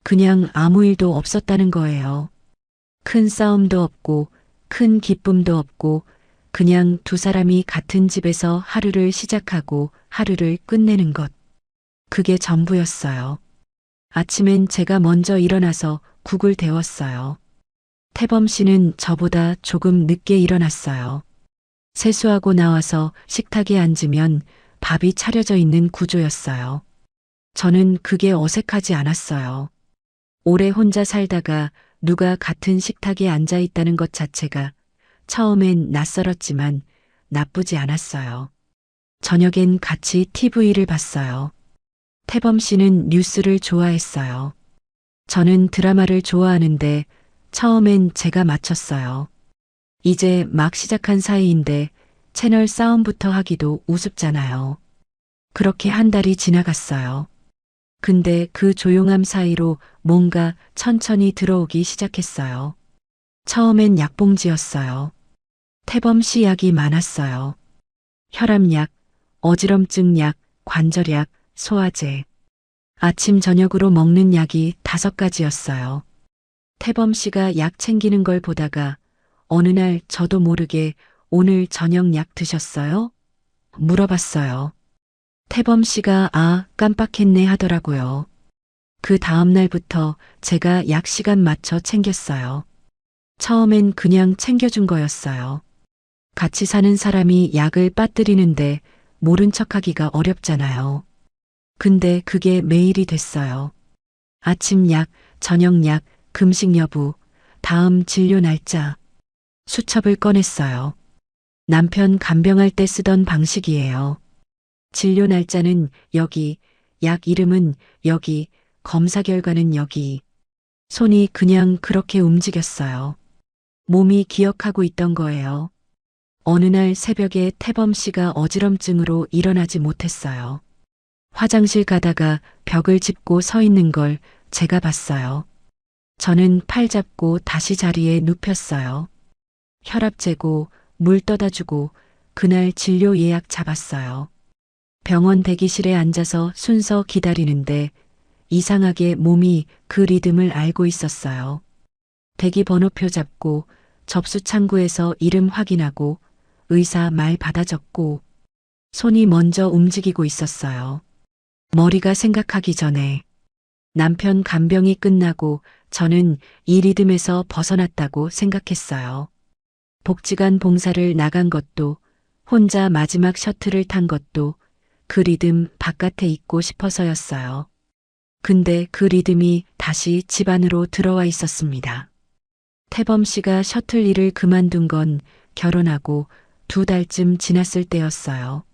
그냥 아무 일도 없었다는 거예요. 큰 싸움도 없고 큰 기쁨도 없고 그냥 두 사람이 같은 집에서 하루를 시작하고 하루를 끝내는 것. 그게 전부였어요. 아침엔 제가 먼저 일어나서 국을 데웠어요. 태범 씨는 저보다 조금 늦게 일어났어요. 세수하고 나와서 식탁에 앉으면 밥이 차려져 있는 구조였어요. 저는 그게 어색하지 않았어요. 오래 혼자 살다가 누가 같은 식탁에 앉아 있다는 것 자체가 처음엔 낯설었지만 나쁘지 않았어요. 저녁엔 같이 TV를 봤어요. 태범 씨는 뉴스를 좋아했어요. 저는 드라마를 좋아하는데 처음엔 제가 맞췄어요. 이제 막 시작한 사이인데 채널 싸움부터 하기도 우습잖아요. 그렇게 한 달이 지나갔어요. 근데 그 조용함 사이로 뭔가 천천히 들어오기 시작했어요. 처음엔 약봉지였어요. 태범 씨 약이 많았어요. 혈압약, 어지럼증 약, 관절약, 소화제. 아침 저녁으로 먹는 약이 5가지였어요. 태범 씨가 약 챙기는 걸 보다가 어느 날 저도 모르게 오늘 저녁 약 드셨어요? 물어봤어요. 태범 씨가 깜빡했네 하더라고요. 그 다음 날부터 제가 약 시간 맞춰 챙겼어요. 처음엔 그냥 챙겨준 거였어요. 같이 사는 사람이 약을 빠뜨리는데 모른 척하기가 어렵잖아요. 근데 그게 매일이 됐어요. 아침 약, 저녁 약, 금식 여부, 다음 진료 날짜. 수첩을 꺼냈어요. 남편 간병할 때 쓰던 방식이에요. 진료 날짜는 여기, 약 이름은 여기, 검사 결과는 여기. 손이 그냥 그렇게 움직였어요. 몸이 기억하고 있던 거예요. 어느 날 새벽에 태범 씨가 어지럼증으로 일어나지 못했어요. 화장실 가다가 벽을 짚고 서 있는 걸 제가 봤어요. 저는 팔 잡고 다시 자리에 눕혔어요. 혈압 재고, 물 떠다 주고, 그날 진료 예약 잡았어요. 병원 대기실에 앉아서 순서 기다리는데 이상하게 몸이 그 리듬을 알고 있었어요. 대기 번호표 잡고, 접수 창구에서 이름 확인하고, 의사 말 받아 적고, 손이 먼저 움직이고 있었어요. 머리가 생각하기 전에. 남편 간병이 끝나고 저는 이 리듬에서 벗어났다고 생각했어요. 복지관 봉사를 나간 것도, 혼자 마지막 셔틀을 탄 것도 그 리듬 바깥에 있고 싶어서였어요. 근데 그 리듬이 다시 집 안으로 들어와 있었습니다. 태범 씨가 셔틀 일을 그만둔 건 결혼하고 2달쯤 지났을 때였어요.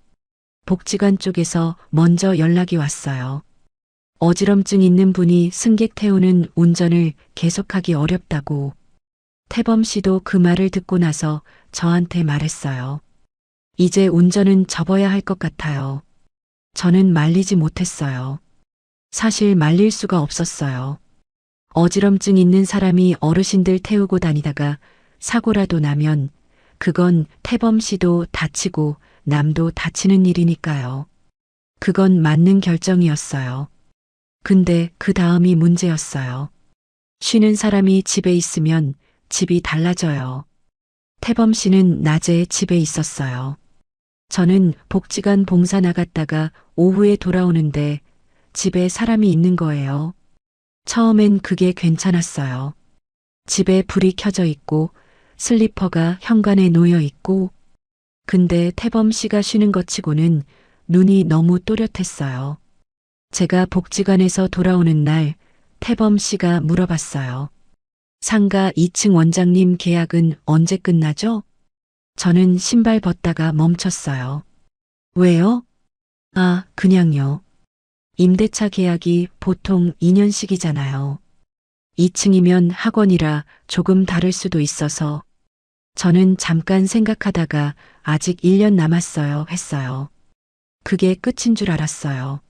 복지관 쪽에서 먼저 연락이 왔어요. 어지럼증 있는 분이 승객 태우는 운전을 계속하기 어렵다고. 태범 씨도 그 말을 듣고 나서 저한테 말했어요. 이제 운전은 접어야 할 것 같아요. 저는 말리지 못했어요. 사실 말릴 수가 없었어요. 어지럼증 있는 사람이 어르신들 태우고 다니다가 사고라도 나면 그건 태범 씨도 다치고 남도 다치는 일이니까요. 그건 맞는 결정이었어요. 근데 그 다음이 문제였어요. 쉬는 사람이 집에 있으면 집이 달라져요. 태범 씨는 낮에 집에 있었어요. 저는 복지관 봉사 나갔다가 오후에 돌아오는데 집에 사람이 있는 거예요. 처음엔 그게 괜찮았어요. 집에 불이 켜져 있고 슬리퍼가 현관에 놓여 있고, 근데 태범 씨가 쉬는 것 치고는 눈이 너무 또렷했어요. 제가 복지관에서 돌아오는 날 태범 씨가 물어봤어요. 상가 2층 원장님 계약은 언제 끝나죠? 저는 신발 벗다가 멈췄어요. 왜요? 아, 그냥요. 임대차 계약이 보통 2년씩이잖아요. 2층이면 학원이라 조금 다를 수도 있어서. 저는 잠깐 생각하다가 아직 1년 남았어요 했어요. 그게 끝인 줄 알았어요.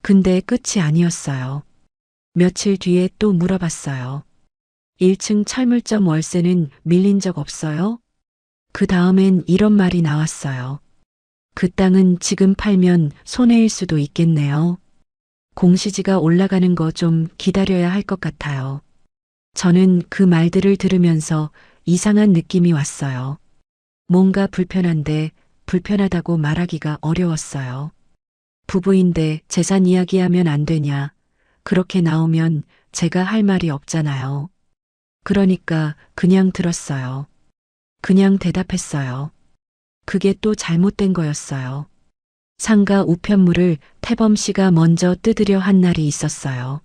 근데 끝이 아니었어요. 며칠 뒤에 또 물어봤어요. 1층 철물점 월세는 밀린 적 없어요? 그 다음엔 이런 말이 나왔어요. 그 땅은 지금 팔면 손해일 수도 있겠네요. 공시지가 올라가는 거 좀 기다려야 할 것 같아요. 저는 그 말들을 들으면서 이상한 느낌이 왔어요. 뭔가 불편한데 불편하다고 말하기가 어려웠어요. 부부인데 재산 이야기하면 안 되냐. 그렇게 나오면 제가 할 말이 없잖아요. 그러니까 그냥 들었어요. 그냥 대답했어요. 그게 또 잘못된 거였어요. 상가 우편물을 태범 씨가 먼저 뜯으려 한 날이 있었어요.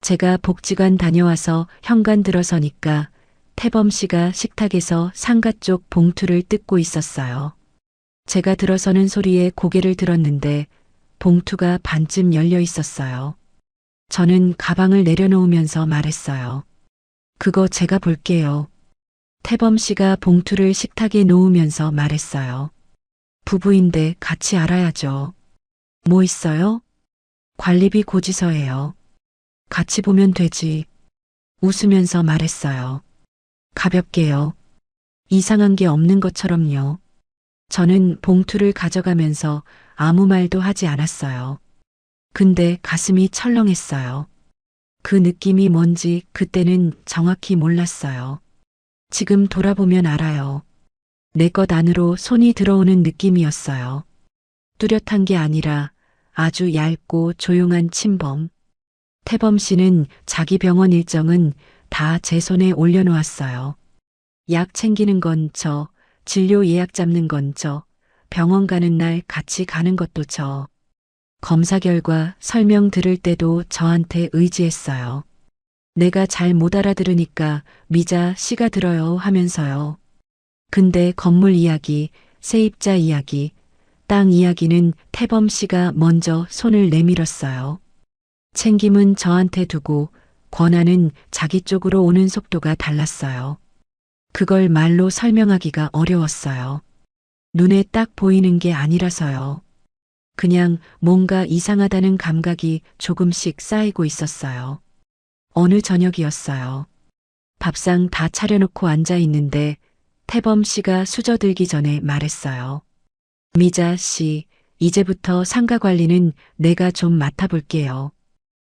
제가 복지관 다녀와서 현관 들어서니까 태범 씨가 식탁에서 상가 쪽 봉투를 뜯고 있었어요. 제가 들어서는 소리에 고개를 들었는데 봉투가 반쯤 열려 있었어요. 저는 가방을 내려놓으면서 말했어요. 그거 제가 볼게요. 태범 씨가 봉투를 식탁에 놓으면서 말했어요. 부부인데 같이 알아야죠. 뭐 있어요? 관리비 고지서예요. 같이 보면 되지. 웃으면서 말했어요. 가볍게요. 이상한 게 없는 것처럼요. 저는 봉투를 가져가면서 아무 말도 하지 않았어요. 근데 가슴이 철렁했어요. 그 느낌이 뭔지 그때는 정확히 몰랐어요. 지금 돌아보면 알아요. 내 것 안으로 손이 들어오는 느낌이었어요. 뚜렷한 게 아니라 아주 얇고 조용한 침범. 태범 씨는 자기 병원 일정은 다 제 손에 올려놓았어요. 약 챙기는 건 저, 진료 예약 잡는 건 저, 병원 가는 날 같이 가는 것도 저. 검사 결과 설명 들을 때도 저한테 의지했어요. 내가 잘 못 알아들으니까 미자 씨가 들어요 하면서요. 근데 건물 이야기, 세입자 이야기, 땅 이야기는 태범 씨가 먼저 손을 내밀었어요. 챙김은 저한테 두고 권한은 자기 쪽으로 오는 속도가 달랐어요. 그걸 말로 설명하기가 어려웠어요. 눈에 딱 보이는 게 아니라서요. 그냥 뭔가 이상하다는 감각이 조금씩 쌓이고 있었어요. 어느 저녁이었어요. 밥상 다 차려놓고 앉아 있는데 태범 씨가 수저들기 전에 말했어요. 미자 씨, 이제부터 상가 관리는 내가 좀 맡아볼게요.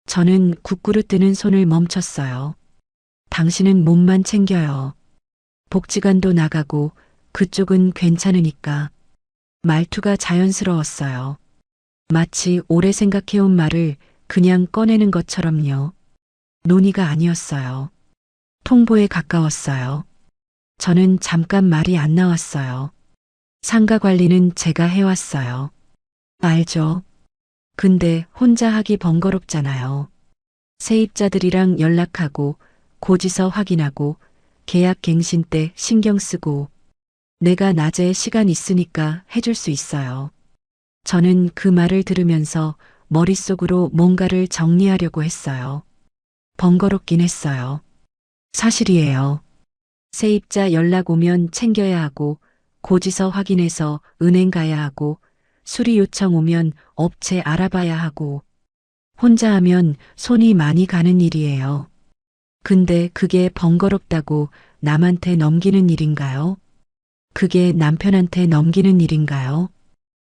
저는 국구르 뜨는 손을 멈췄어요. 당신은 몸만 챙겨요. 복지관도 나가고 그쪽은 괜찮으니까. 말투가 자연스러웠어요. 마치 오래 생각해온 말을 그냥 꺼내는 것처럼요. 논의가 아니었어요. 통보에 가까웠어요. 저는 잠깐 말이 안 나왔어요. 상가 관리는 제가 해왔어요. 알죠? 근데 혼자 하기 번거롭잖아요. 세입자들이랑 연락하고 고지서 확인하고 계약 갱신 때 신경 쓰고 내가 낮에 시간 있으니까 해줄 수 있어요. 저는 그 말을 들으면서 머릿속으로 뭔가를 정리하려고 했어요. 번거롭긴 했어요. 사실이에요. 세입자 연락 오면 챙겨야 하고 고지서 확인해서 은행 가야 하고 수리 요청 오면 업체 알아봐야 하고 혼자 하면 손이 많이 가는 일이에요. 근데 그게 번거롭다고 남한테 넘기는 일인가요? 그게 남편한테 넘기는 일인가요?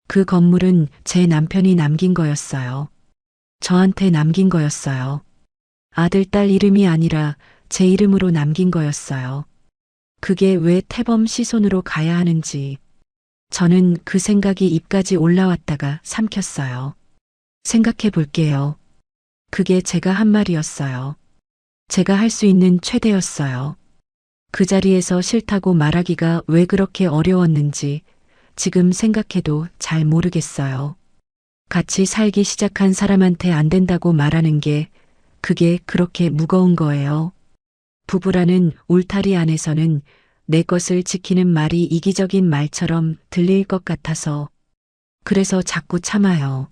그 건물은 제 남편이 남긴 거였어요. 저한테 남긴 거였어요. 아들, 딸 이름이 아니라 제 이름으로 남긴 거였어요. 그게 왜 태범 씨 손으로 가야 하는지. 저는 그 생각이 입까지 올라왔다가 삼켰어요. 생각해 볼게요. 그게 제가 한 말이었어요. 제가 할 수 있는 최대였어요. 그 자리에서 싫다고 말하기가 왜 그렇게 어려웠는지 지금 생각해도 잘 모르겠어요. 같이 살기 시작한 사람한테 안 된다고 말하는 게 그게 그렇게 무거운 거예요. 부부라는 울타리 안에서는 내 것을 지키는 말이 이기적인 말처럼 들릴 것 같아서 그래서 자꾸 참아요.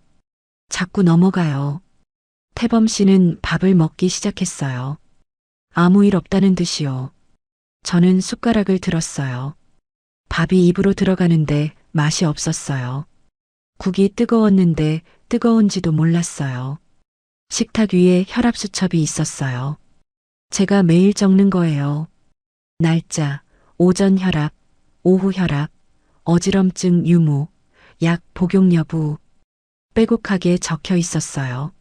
자꾸 넘어가요. 태범 씨는 밥을 먹기 시작했어요. 아무 일 없다는 듯이요. 저는 숟가락을 들었어요. 밥이 입으로 들어가는데 맛이 없었어요. 국이 뜨거웠는데 뜨거운지도 몰랐어요. 식탁 위에 혈압수첩이 있었어요. 제가 매일 적는 거예요. 날짜, 오전 혈압, 오후 혈압, 어지럼증 유무, 약 복용 여부, 빼곡하게 적혀 있었어요.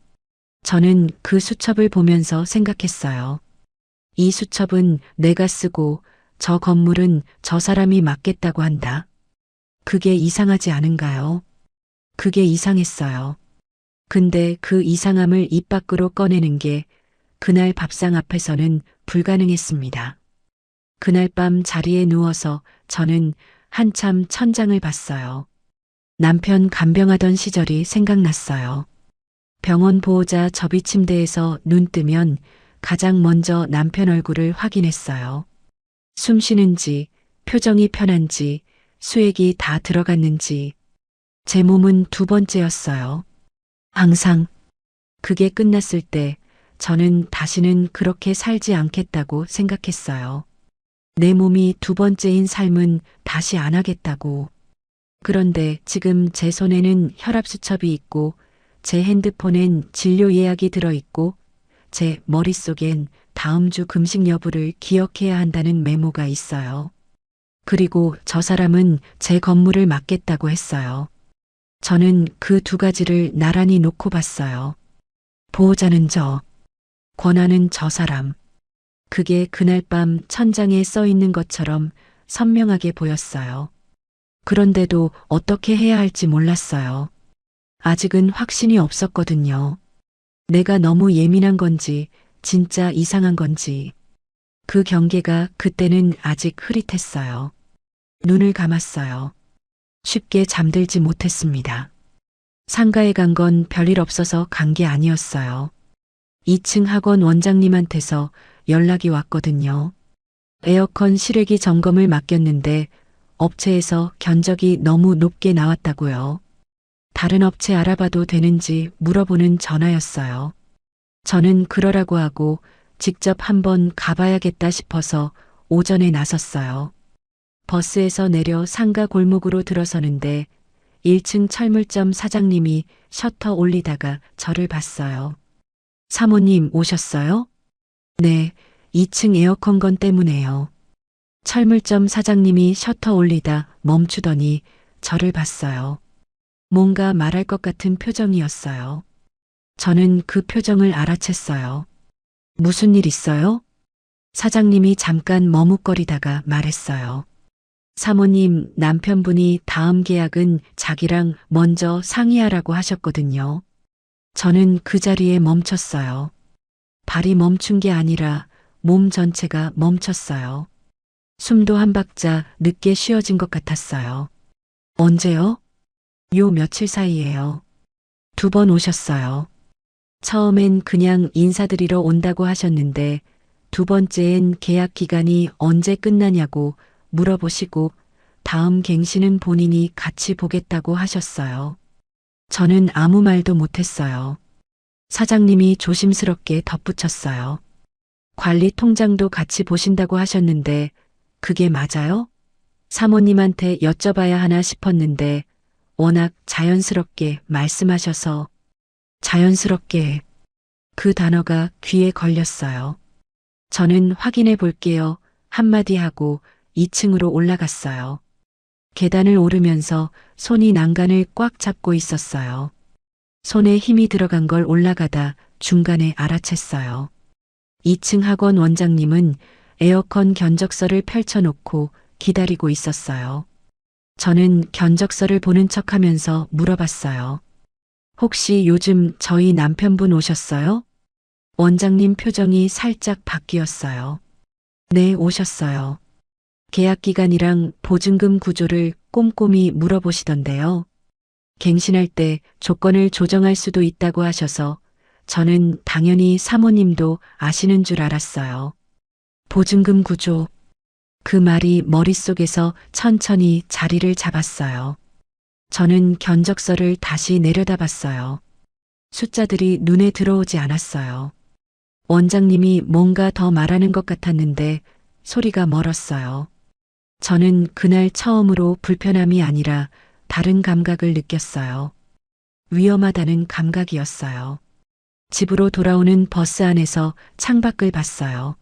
저는 그 수첩을 보면서 생각했어요. 이 수첩은 내가 쓰고 저 건물은 저 사람이 맡겠다고 한다. 그게 이상하지 않은가요? 그게 이상했어요. 근데 그 이상함을 입 밖으로 꺼내는 게 그날 밥상 앞에서는 불가능했습니다. 그날 밤 자리에 누워서 저는 한참 천장을 봤어요. 남편 간병하던 시절이 생각났어요. 병원 보호자 접이 침대에서 눈 뜨면 가장 먼저 남편 얼굴을 확인했어요. 숨 쉬는지, 표정이 편한지, 수액이 다 들어갔는지. 제 몸은 두 번째였어요. 항상. 그게 끝났을 때 저는 다시는 그렇게 살지 않겠다고 생각했어요. 내 몸이 두 번째인 삶은 다시 안 하겠다고. 그런데 지금 제 손에는 혈압수첩이 있고 제 핸드폰엔 진료 예약이 들어있고 제 머릿속엔 다음 주 금식 여부를 기억해야 한다는 메모가 있어요. 그리고 저 사람은 제 건물을 맡겠다고 했어요. 저는 그 두 가지를 나란히 놓고 봤어요. 보호자는 저, 권한은 저 사람. 그게 그날 밤 천장에 써 있는 것처럼 선명하게 보였어요. 그런데도 어떻게 해야 할지 몰랐어요. 아직은 확신이 없었거든요. 내가 너무 예민한 건지, 진짜 이상한 건지. 그 경계가 그때는 아직 흐릿했어요. 눈을 감았어요. 쉽게 잠들지 못했습니다. 상가에 간 건 별일 없어서 간 게 아니었어요. 2층 학원 원장님한테서 연락이 왔거든요. 에어컨 실외기 점검을 맡겼는데 업체에서 견적이 너무 높게 나왔다고요. 다른 업체 알아봐도 되는지 물어보는 전화였어요. 저는 그러라고 하고 직접 한번 가봐야겠다 싶어서 오전에 나섰어요. 버스에서 내려 상가 골목으로 들어서는데 1층 철물점 사장님이 셔터 올리다가 저를 봤어요. 사모님 오셨어요? 네, 2층 에어컨 건 때문에요. 철물점 사장님이 셔터 올리다 멈추더니 저를 봤어요. 뭔가 말할 것 같은 표정이었어요. 저는 그 표정을 알아챘어요. 무슨 일 있어요? 사장님이 잠깐 머뭇거리다가 말했어요. 사모님, 남편분이 다음 계약은 자기랑 먼저 상의하라고 하셨거든요. 저는 그 자리에 멈췄어요. 발이 멈춘 게 아니라 몸 전체가 멈췄어요. 숨도 한 박자 늦게 쉬어진 것 같았어요. 언제요? 요 며칠 사이에요. 2번 오셨어요. 처음엔 그냥 인사드리러 온다고 하셨는데 2번째엔 계약 기간이 언제 끝나냐고 물어보시고 다음 갱신은 본인이 같이 보겠다고 하셨어요. 저는 아무 말도 못했어요. 사장님이 조심스럽게 덧붙였어요. 관리 통장도 같이 보신다고 하셨는데 그게 맞아요? 사모님한테 여쭤봐야 하나 싶었는데 워낙 자연스럽게 말씀하셔서 자연스럽게 그 단어가 귀에 걸렸어요. 저는 확인해 볼게요. 한마디 하고 2층으로 올라갔어요. 계단을 오르면서 손이 난간을 꽉 잡고 있었어요. 손에 힘이 들어간 걸 올라가다 중간에 알아챘어요. 2층 학원 원장님은 에어컨 견적서를 펼쳐놓고 기다리고 있었어요. 저는 견적서를 보는 척하면서 물어봤어요. 혹시 요즘 저희 남편분 오셨어요? 원장님 표정이 살짝 바뀌었어요. 네, 오셨어요. 계약 기간이랑 보증금 구조를 꼼꼼히 물어보시던데요. 갱신할 때 조건을 조정할 수도 있다고 하셔서 저는 당연히 사모님도 아시는 줄 알았어요. 보증금 구조. 그 말이 머릿속에서 천천히 자리를 잡았어요. 저는 견적서를 다시 내려다봤어요. 숫자들이 눈에 들어오지 않았어요. 원장님이 뭔가 더 말하는 것 같았는데 소리가 멀었어요. 저는 그날 처음으로 불편함이 아니라 다른 감각을 느꼈어요. 위험하다는 감각이었어요. 집으로 돌아오는 버스 안에서 창밖을 봤어요.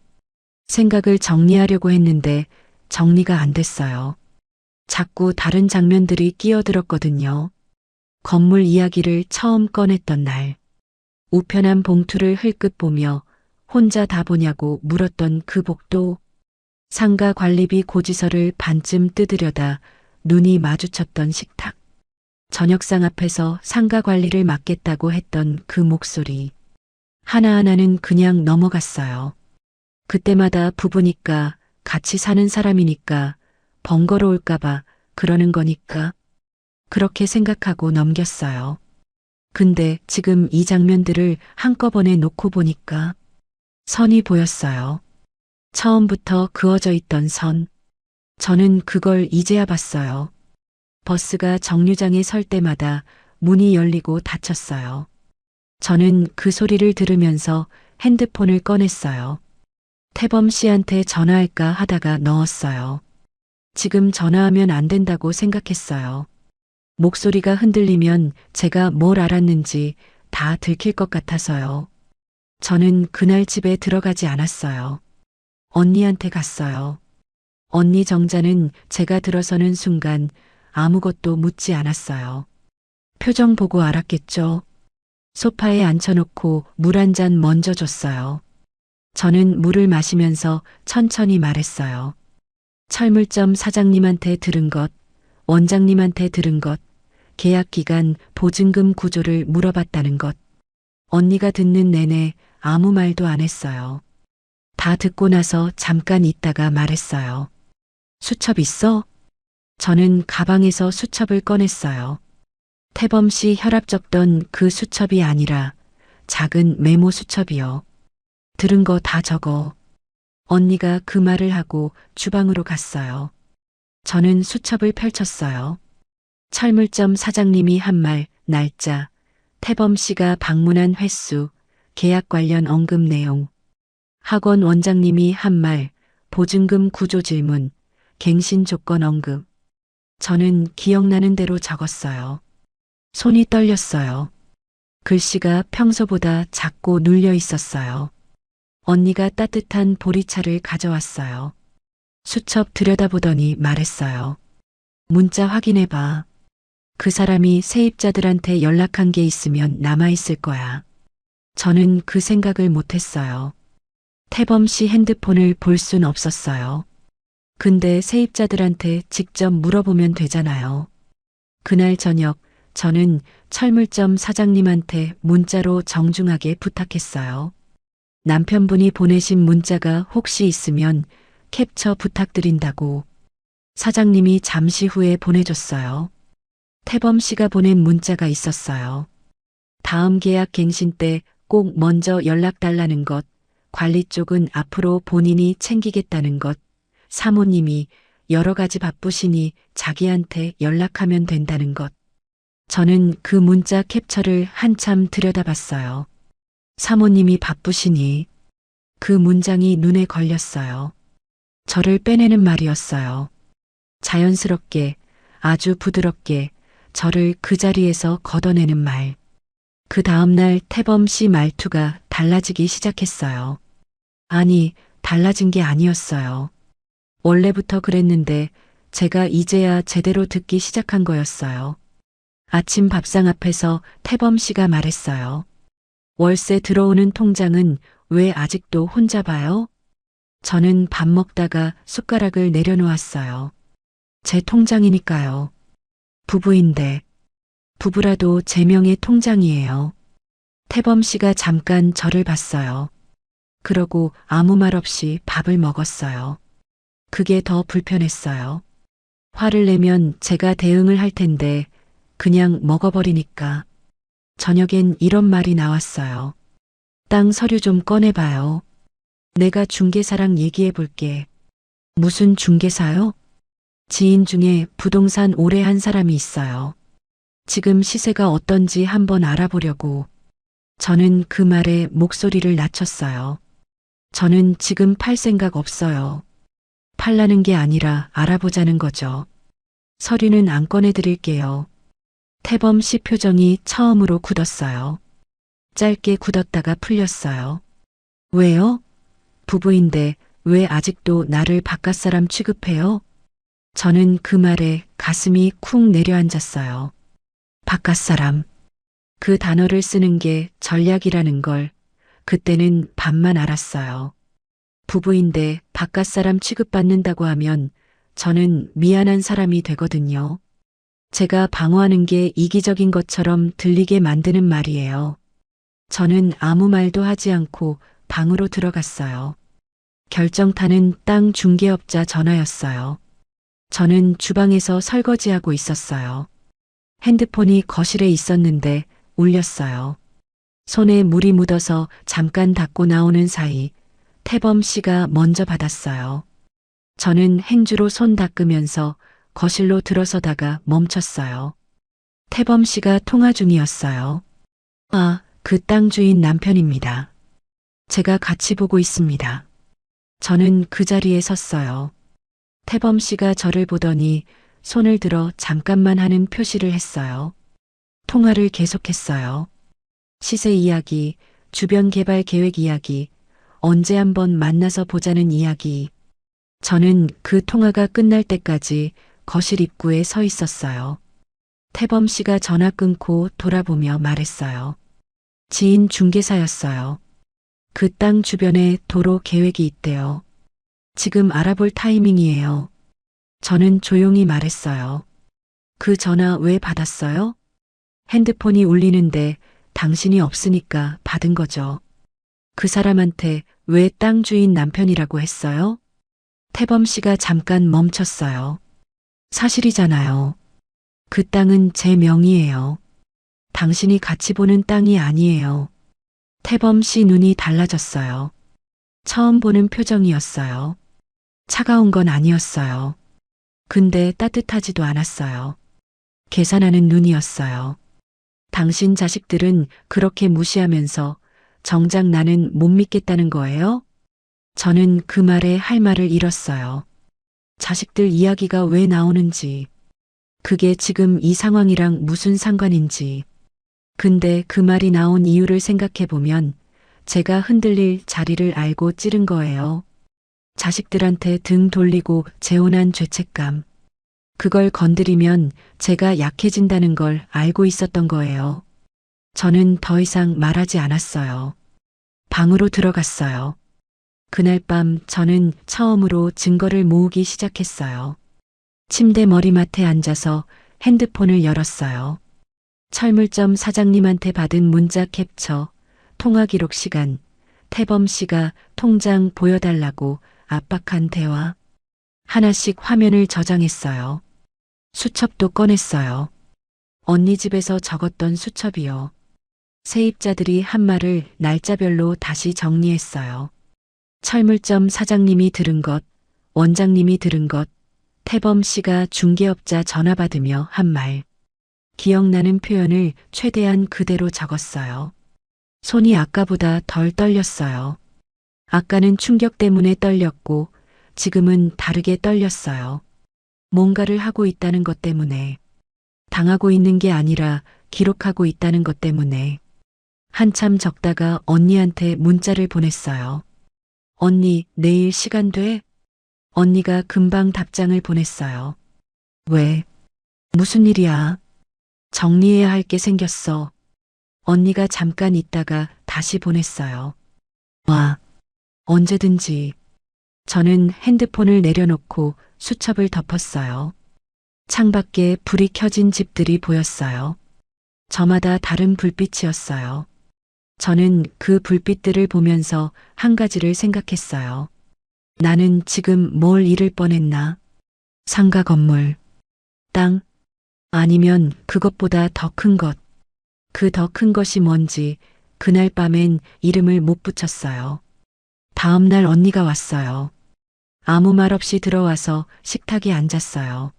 생각을 정리하려고 했는데 정리가 안 됐어요. 자꾸 다른 장면들이 끼어들었거든요. 건물 이야기를 처음 꺼냈던 날. 우편한 봉투를 흘끗 보며 혼자 다 보냐고 물었던 그 복도. 상가 관리비 고지서를 반쯤 뜯으려다 눈이 마주쳤던 식탁. 저녁상 앞에서 상가 관리를 맡겠다고 했던 그 목소리. 하나하나는 그냥 넘어갔어요. 그때마다 부부니까 같이 사는 사람이니까 번거로울까봐 그러는 거니까 그렇게 생각하고 넘겼어요. 근데 지금 이 장면들을 한꺼번에 놓고 보니까 선이 보였어요. 처음부터 그어져 있던 선. 저는 그걸 이제야 봤어요. 버스가 정류장에 설 때마다 문이 열리고 닫혔어요. 저는 그 소리를 들으면서 핸드폰을 꺼냈어요. 태범 씨한테 전화할까 하다가 넣었어요. 지금 전화하면 안 된다고 생각했어요. 목소리가 흔들리면 제가 뭘 알았는지 다 들킬 것 같아서요. 저는 그날 집에 들어가지 않았어요. 언니한테 갔어요. 언니 정자는 제가 들어서는 순간 아무것도 묻지 않았어요. 표정 보고 알았겠죠. 소파에 앉혀놓고 물 한 잔 먼저 줬어요. 저는 물을 마시면서 천천히 말했어요. 철물점 사장님한테 들은 것, 원장님한테 들은 것, 계약 기간 보증금 구조를 물어봤다는 것. 언니가 듣는 내내 아무 말도 안 했어요. 다 듣고 나서 잠깐 있다가 말했어요. 수첩 있어? 저는 가방에서 수첩을 꺼냈어요. 태범 씨 혈압 적던 그 수첩이 아니라 작은 메모 수첩이요. 들은 거 다 적어. 언니가 그 말을 하고 주방으로 갔어요. 저는 수첩을 펼쳤어요. 철물점 사장님이 한 말, 날짜, 태범 씨가 방문한 횟수, 계약 관련 언급 내용, 학원 원장님이 한 말, 보증금 구조 질문, 갱신 조건 언급. 저는 기억나는 대로 적었어요. 손이 떨렸어요. 글씨가 평소보다 작고 눌려 있었어요. 언니가 따뜻한 보리차를 가져왔어요. 수첩 들여다보더니 말했어요. 문자 확인해봐. 그 사람이 세입자들한테 연락한 게 있으면 남아있을 거야. 저는 그 생각을 못했어요. 태범 씨 핸드폰을 볼 순 없었어요. 근데 세입자들한테 직접 물어보면 되잖아요. 그날 저녁 저는 철물점 사장님한테 문자로 정중하게 부탁했어요. 남편분이 보내신 문자가 혹시 있으면 캡처 부탁드린다고. 사장님이 잠시 후에 보내줬어요. 태범 씨가 보낸 문자가 있었어요. 다음 계약 갱신 때 꼭 먼저 연락 달라는 것, 관리 쪽은 앞으로 본인이 챙기겠다는 것, 사모님이 여러 가지 바쁘시니 자기한테 연락하면 된다는 것. 저는 그 문자 캡처를 한참 들여다봤어요. 사모님이 바쁘시니 그 문장이 눈에 걸렸어요. 저를 빼내는 말이었어요. 자연스럽게, 아주 부드럽게 저를 그 자리에서 걷어내는 말. 그 다음날 태범 씨 말투가 달라지기 시작했어요. 아니, 달라진 게 아니었어요. 원래부터 그랬는데 제가 이제야 제대로 듣기 시작한 거였어요. 아침 밥상 앞에서 태범 씨가 말했어요. 월세 들어오는 통장은 왜 아직도 혼자 봐요? 저는 밥 먹다가 숟가락을 내려놓았어요. 제 통장이니까요. 부부인데, 부부라도 제 명의 통장이에요. 태범 씨가 잠깐 저를 봤어요. 그러고 아무 말 없이 밥을 먹었어요. 그게 더 불편했어요. 화를 내면 제가 대응을 할 텐데 그냥 먹어버리니까. 저녁엔 이런 말이 나왔어요. 땅 서류 좀 꺼내봐요. 내가 중개사랑 얘기해 볼게. 무슨 중개사요? 지인 중에 부동산 오래 한 사람이 있어요. 지금 시세가 어떤지 한번 알아보려고. 저는 그 말에 목소리를 낮췄어요. 저는 지금 팔 생각 없어요. 팔라는 게 아니라 알아보자는 거죠. 서류는 안 꺼내드릴게요. 태범 씨 표정이 처음으로 굳었어요. 짧게 굳었다가 풀렸어요. 왜요? 부부인데 왜 아직도 나를 바깥사람 취급해요? 저는 그 말에 가슴이 쿵 내려앉았어요. 바깥사람. 그 단어를 쓰는 게 전략이라는 걸 그때는 반만 알았어요. 부부인데 바깥사람 취급받는다고 하면 저는 미안한 사람이 되거든요. 제가 방어하는 게 이기적인 것처럼 들리게 만드는 말이에요. 저는 아무 말도 하지 않고 방으로 들어갔어요. 결정타는 땅 중개업자 전화였어요. 저는 주방에서 설거지하고 있었어요. 핸드폰이 거실에 있었는데 울렸어요. 손에 물이 묻어서 잠깐 닫고 나오는 사이 태범 씨가 먼저 받았어요. 저는 행주로 손 닦으면서 거실로 들어서다가 멈췄어요. 태범 씨가 통화 중이었어요. 아, 그 땅 주인 남편입니다. 제가 같이 보고 있습니다. 저는 그 자리에 섰어요. 태범 씨가 저를 보더니 손을 들어 잠깐만 하는 표시를 했어요. 통화를 계속했어요. 시세 이야기, 주변 개발 계획 이야기, 언제 한번 만나서 보자는 이야기. 저는 그 통화가 끝날 때까지 거실 입구에 서 있었어요. 태범 씨가 전화 끊고 돌아보며 말했어요. 지인 중개사였어요. 그 땅 주변에 도로 계획이 있대요. 지금 알아볼 타이밍이에요. 저는 조용히 말했어요. 그 전화 왜 받았어요? 핸드폰이 울리는데 당신이 없으니까 받은 거죠. 그 사람한테 왜 땅 주인 남편이라고 했어요? 태범 씨가 잠깐 멈췄어요. 사실이잖아요. 그 땅은 제 명의예요. 당신이 같이 보는 땅이 아니에요. 태범 씨 눈이 달라졌어요. 처음 보는 표정이었어요. 차가운 건 아니었어요. 근데 따뜻하지도 않았어요. 계산하는 눈이었어요. 당신 자식들은 그렇게 무시하면서 정작 나는 못 믿겠다는 거예요? 저는 그 말에 할 말을 잃었어요. 자식들 이야기가 왜 나오는지, 그게 지금 이 상황이랑 무슨 상관인지. 근데 그 말이 나온 이유를 생각해 보면 제가 흔들릴 자리를 알고 찌른 거예요. 자식들한테 등 돌리고 재혼한 죄책감. 그걸 건드리면 제가 약해진다는 걸 알고 있었던 거예요. 저는 더 이상 말하지 않았어요. 방으로 들어갔어요. 그날 밤 저는 처음으로 증거를 모으기 시작했어요. 침대 머리맡에 앉아서 핸드폰을 열었어요. 철물점 사장님한테 받은 문자 캡처, 통화 기록 시간, 태범 씨가 통장 보여달라고 압박한 대화. 하나씩 화면을 저장했어요. 수첩도 꺼냈어요. 언니 집에서 적었던 수첩이요. 세입자들이 한 말을 날짜별로 다시 정리했어요. 철물점 사장님이 들은 것, 원장님이 들은 것, 태범 씨가 중개업자 전화 받으며 한 말. 기억나는 표현을 최대한 그대로 적었어요. 손이 아까보다 덜 떨렸어요. 아까는 충격 때문에 떨렸고 지금은 다르게 떨렸어요. 뭔가를 하고 있다는 것 때문에, 당하고 있는 게 아니라 기록하고 있다는 것 때문에. 한참 적다가 언니한테 문자를 보냈어요. 언니, 내일 시간 돼? 언니가 금방 답장을 보냈어요. 왜? 무슨 일이야? 정리해야 할 게 생겼어. 언니가 잠깐 있다가 다시 보냈어요. 와, 언제든지. 저는 핸드폰을 내려놓고 수첩을 덮었어요. 창밖에 불이 켜진 집들이 보였어요. 저마다 다른 불빛이었어요. 저는 그 불빛들을 보면서 한 가지를 생각했어요. 나는 지금 뭘 잃을 뻔했나? 상가 건물, 땅, 아니면 그것보다 더 큰 것. 그 더 큰 것이 뭔지 그날 밤엔 이름을 못 붙였어요. 다음 날 언니가 왔어요. 아무 말 없이 들어와서 식탁에 앉았어요.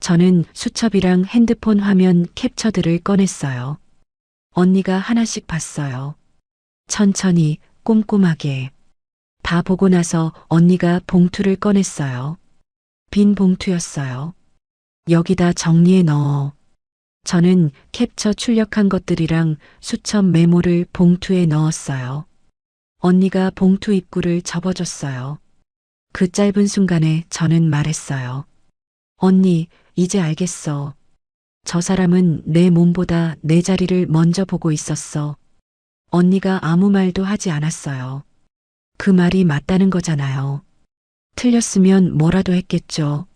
저는 수첩이랑 핸드폰 화면 캡처들을 꺼냈어요. 언니가 하나씩 봤어요. 천천히, 꼼꼼하게. 다 보고 나서 언니가 봉투를 꺼냈어요. 빈 봉투였어요. 여기다 정리해 넣어. 저는 캡처 출력한 것들이랑 수첩 메모를 봉투에 넣었어요. 언니가 봉투 입구를 접어줬어요. 그 짧은 순간에 저는 말했어요. 언니, 이제 알겠어. 저 사람은 내 몸보다 내 자리를 먼저 보고 있었어. 언니가 아무 말도 하지 않았어요. 그 말이 맞다는 거잖아요. 틀렸으면 뭐라도 했겠죠.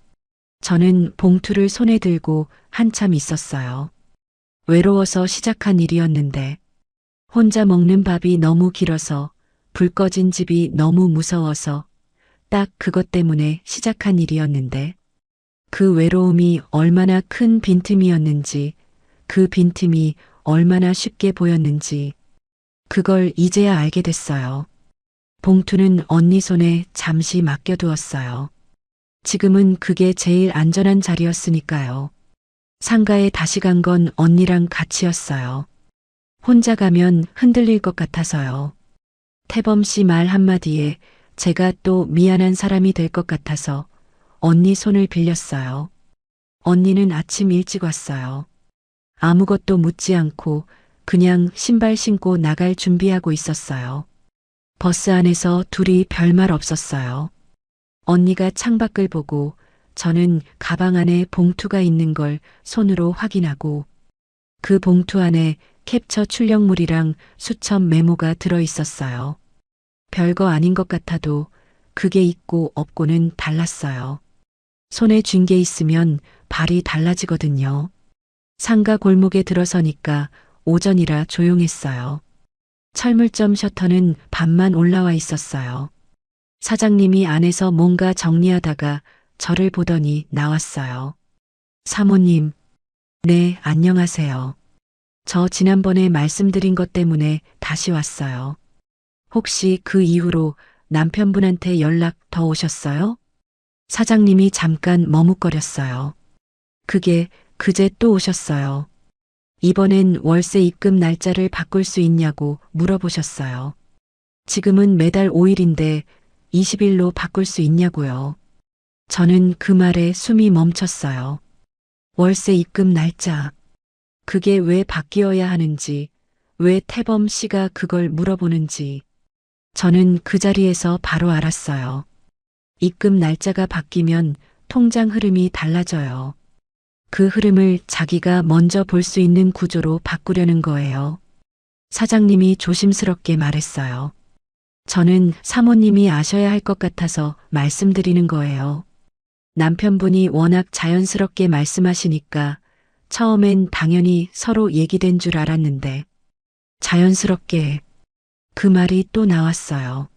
저는 봉투를 손에 들고 한참 있었어요. 외로워서 시작한 일이었는데, 혼자 먹는 밥이 너무 길어서, 불 꺼진 집이 너무 무서워서, 딱 그것 때문에 시작한 일이었는데, 그 외로움이 얼마나 큰 빈틈이었는지, 그 빈틈이 얼마나 쉽게 보였는지, 그걸 이제야 알게 됐어요. 봉투는 언니 손에 잠시 맡겨두었어요. 지금은 그게 제일 안전한 자리였으니까요. 상가에 다시 간 건 언니랑 같이였어요. 혼자 가면 흔들릴 것 같아서요. 태범 씨 말 한마디에 제가 또 미안한 사람이 될 것 같아서 언니 손을 빌렸어요. 언니는 아침 일찍 왔어요. 아무것도 묻지 않고 그냥 신발 신고 나갈 준비하고 있었어요. 버스 안에서 둘이 별말 없었어요. 언니가 창밖을 보고 저는 가방 안에 봉투가 있는 걸 손으로 확인하고 그 봉투 안에 캡처 출력물이랑 수첩 메모가 들어 있었어요. 별거 아닌 것 같아도 그게 있고 없고는 달랐어요. 손에 쥔 게 있으면 발이 달라지거든요. 상가 골목에 들어서니까 오전이라 조용했어요. 철물점 셔터는 반만 올라와 있었어요. 사장님이 안에서 뭔가 정리하다가 저를 보더니 나왔어요. 사모님, 네, 안녕하세요. 저 지난번에 말씀드린 것 때문에 다시 왔어요. 혹시 그 이후로 남편분한테 연락 더 오셨어요? 사장님이 잠깐 머뭇거렸어요. 그게 그제 또 오셨어요. 이번엔 월세 입금 날짜를 바꿀 수 있냐고 물어보셨어요. 지금은 매달 5일인데 20일로 바꿀 수 있냐고요. 저는 그 말에 숨이 멈췄어요. 월세 입금 날짜. 그게 왜 바뀌어야 하는지, 왜 태범 씨가 그걸 물어보는지. 저는 그 자리에서 바로 알았어요. 입금 날짜가 바뀌면 통장 흐름이 달라져요. 그 흐름을 자기가 먼저 볼 수 있는 구조로 바꾸려는 거예요. 사장님이 조심스럽게 말했어요. 저는 사모님이 아셔야 할 것 같아서 말씀드리는 거예요. 남편분이 워낙 자연스럽게 말씀하시니까 처음엔 당연히 서로 얘기된 줄 알았는데 자연스럽게 그 말이 또 나왔어요.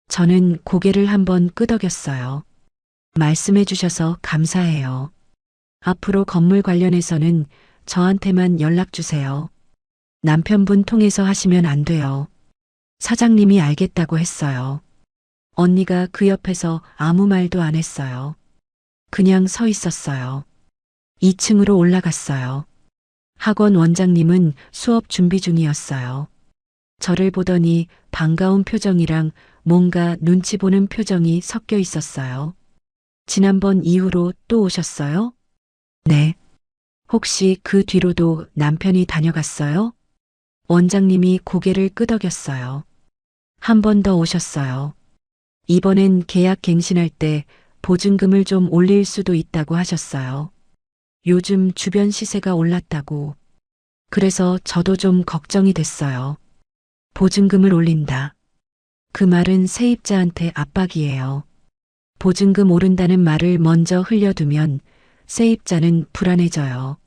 저는 고개를 한번 끄덕였어요. 말씀해 주셔서 감사해요. 앞으로 건물 관련해서는 저한테만 연락 주세요. 남편분 통해서 하시면 안 돼요. 사장님이 알겠다고 했어요. 언니가 그 옆에서 아무 말도 안 했어요. 그냥 서 있었어요. 2층으로 올라갔어요. 학원 원장님은 수업 준비 중이었어요. 저를 보더니 반가운 표정이랑 뭔가 눈치 보는 표정이 섞여 있었어요. 지난번 이후로 또 오셨어요? 네. 혹시 그 뒤로도 남편이 다녀갔어요? 원장님이 고개를 끄덕였어요. 한 번 더 오셨어요. 이번엔 계약 갱신할 때 보증금을 좀 올릴 수도 있다고 하셨어요. 요즘 주변 시세가 올랐다고. 그래서 저도 좀 걱정이 됐어요. 보증금을 올린다. 그 말은 세입자한테 압박이에요. 보증금 오른다는 말을 먼저 흘려두면 세입자는 불안해져요.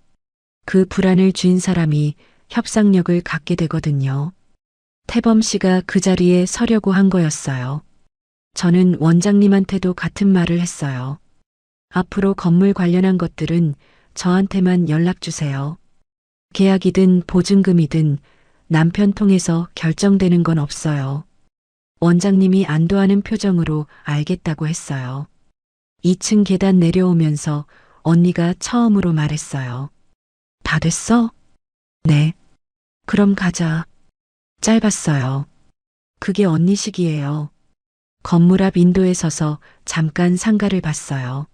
그 불안을 쥔 사람이 협상력을 갖게 되거든요. 태범 씨가 그 자리에 서려고 한 거였어요. 저는 원장님한테도 같은 말을 했어요. 앞으로 건물 관련한 것들은 저한테만 연락 주세요. 계약이든 보증금이든 남편 통해서 결정되는 건 없어요. 원장님이 안도하는 표정으로 알겠다고 했어요. 2층 계단 내려오면서 언니가 처음으로 말했어요. 다 됐어? 네. 그럼 가자. 짧았어요. 그게 언니식이에요. 건물 앞 인도에 서서 잠깐 상가를 봤어요.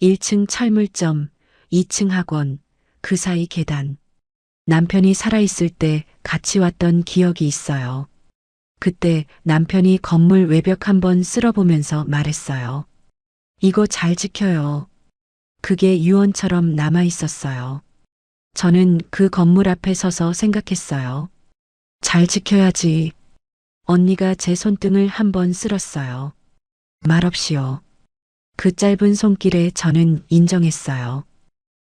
1층 철물점, 2층 학원, 그 사이 계단. 남편이 살아있을 때 같이 왔던 기억이 있어요. 그때 남편이 건물 외벽 한번 쓸어보면서 말했어요. 이거 잘 지켜요. 그게 유언처럼 남아 있었어요. 저는 그 건물 앞에 서서 생각했어요. 잘 지켜야지. 언니가 제 손등을 한번 쓸었어요. 말없이요. 그 짧은 손길에 저는 인정했어요.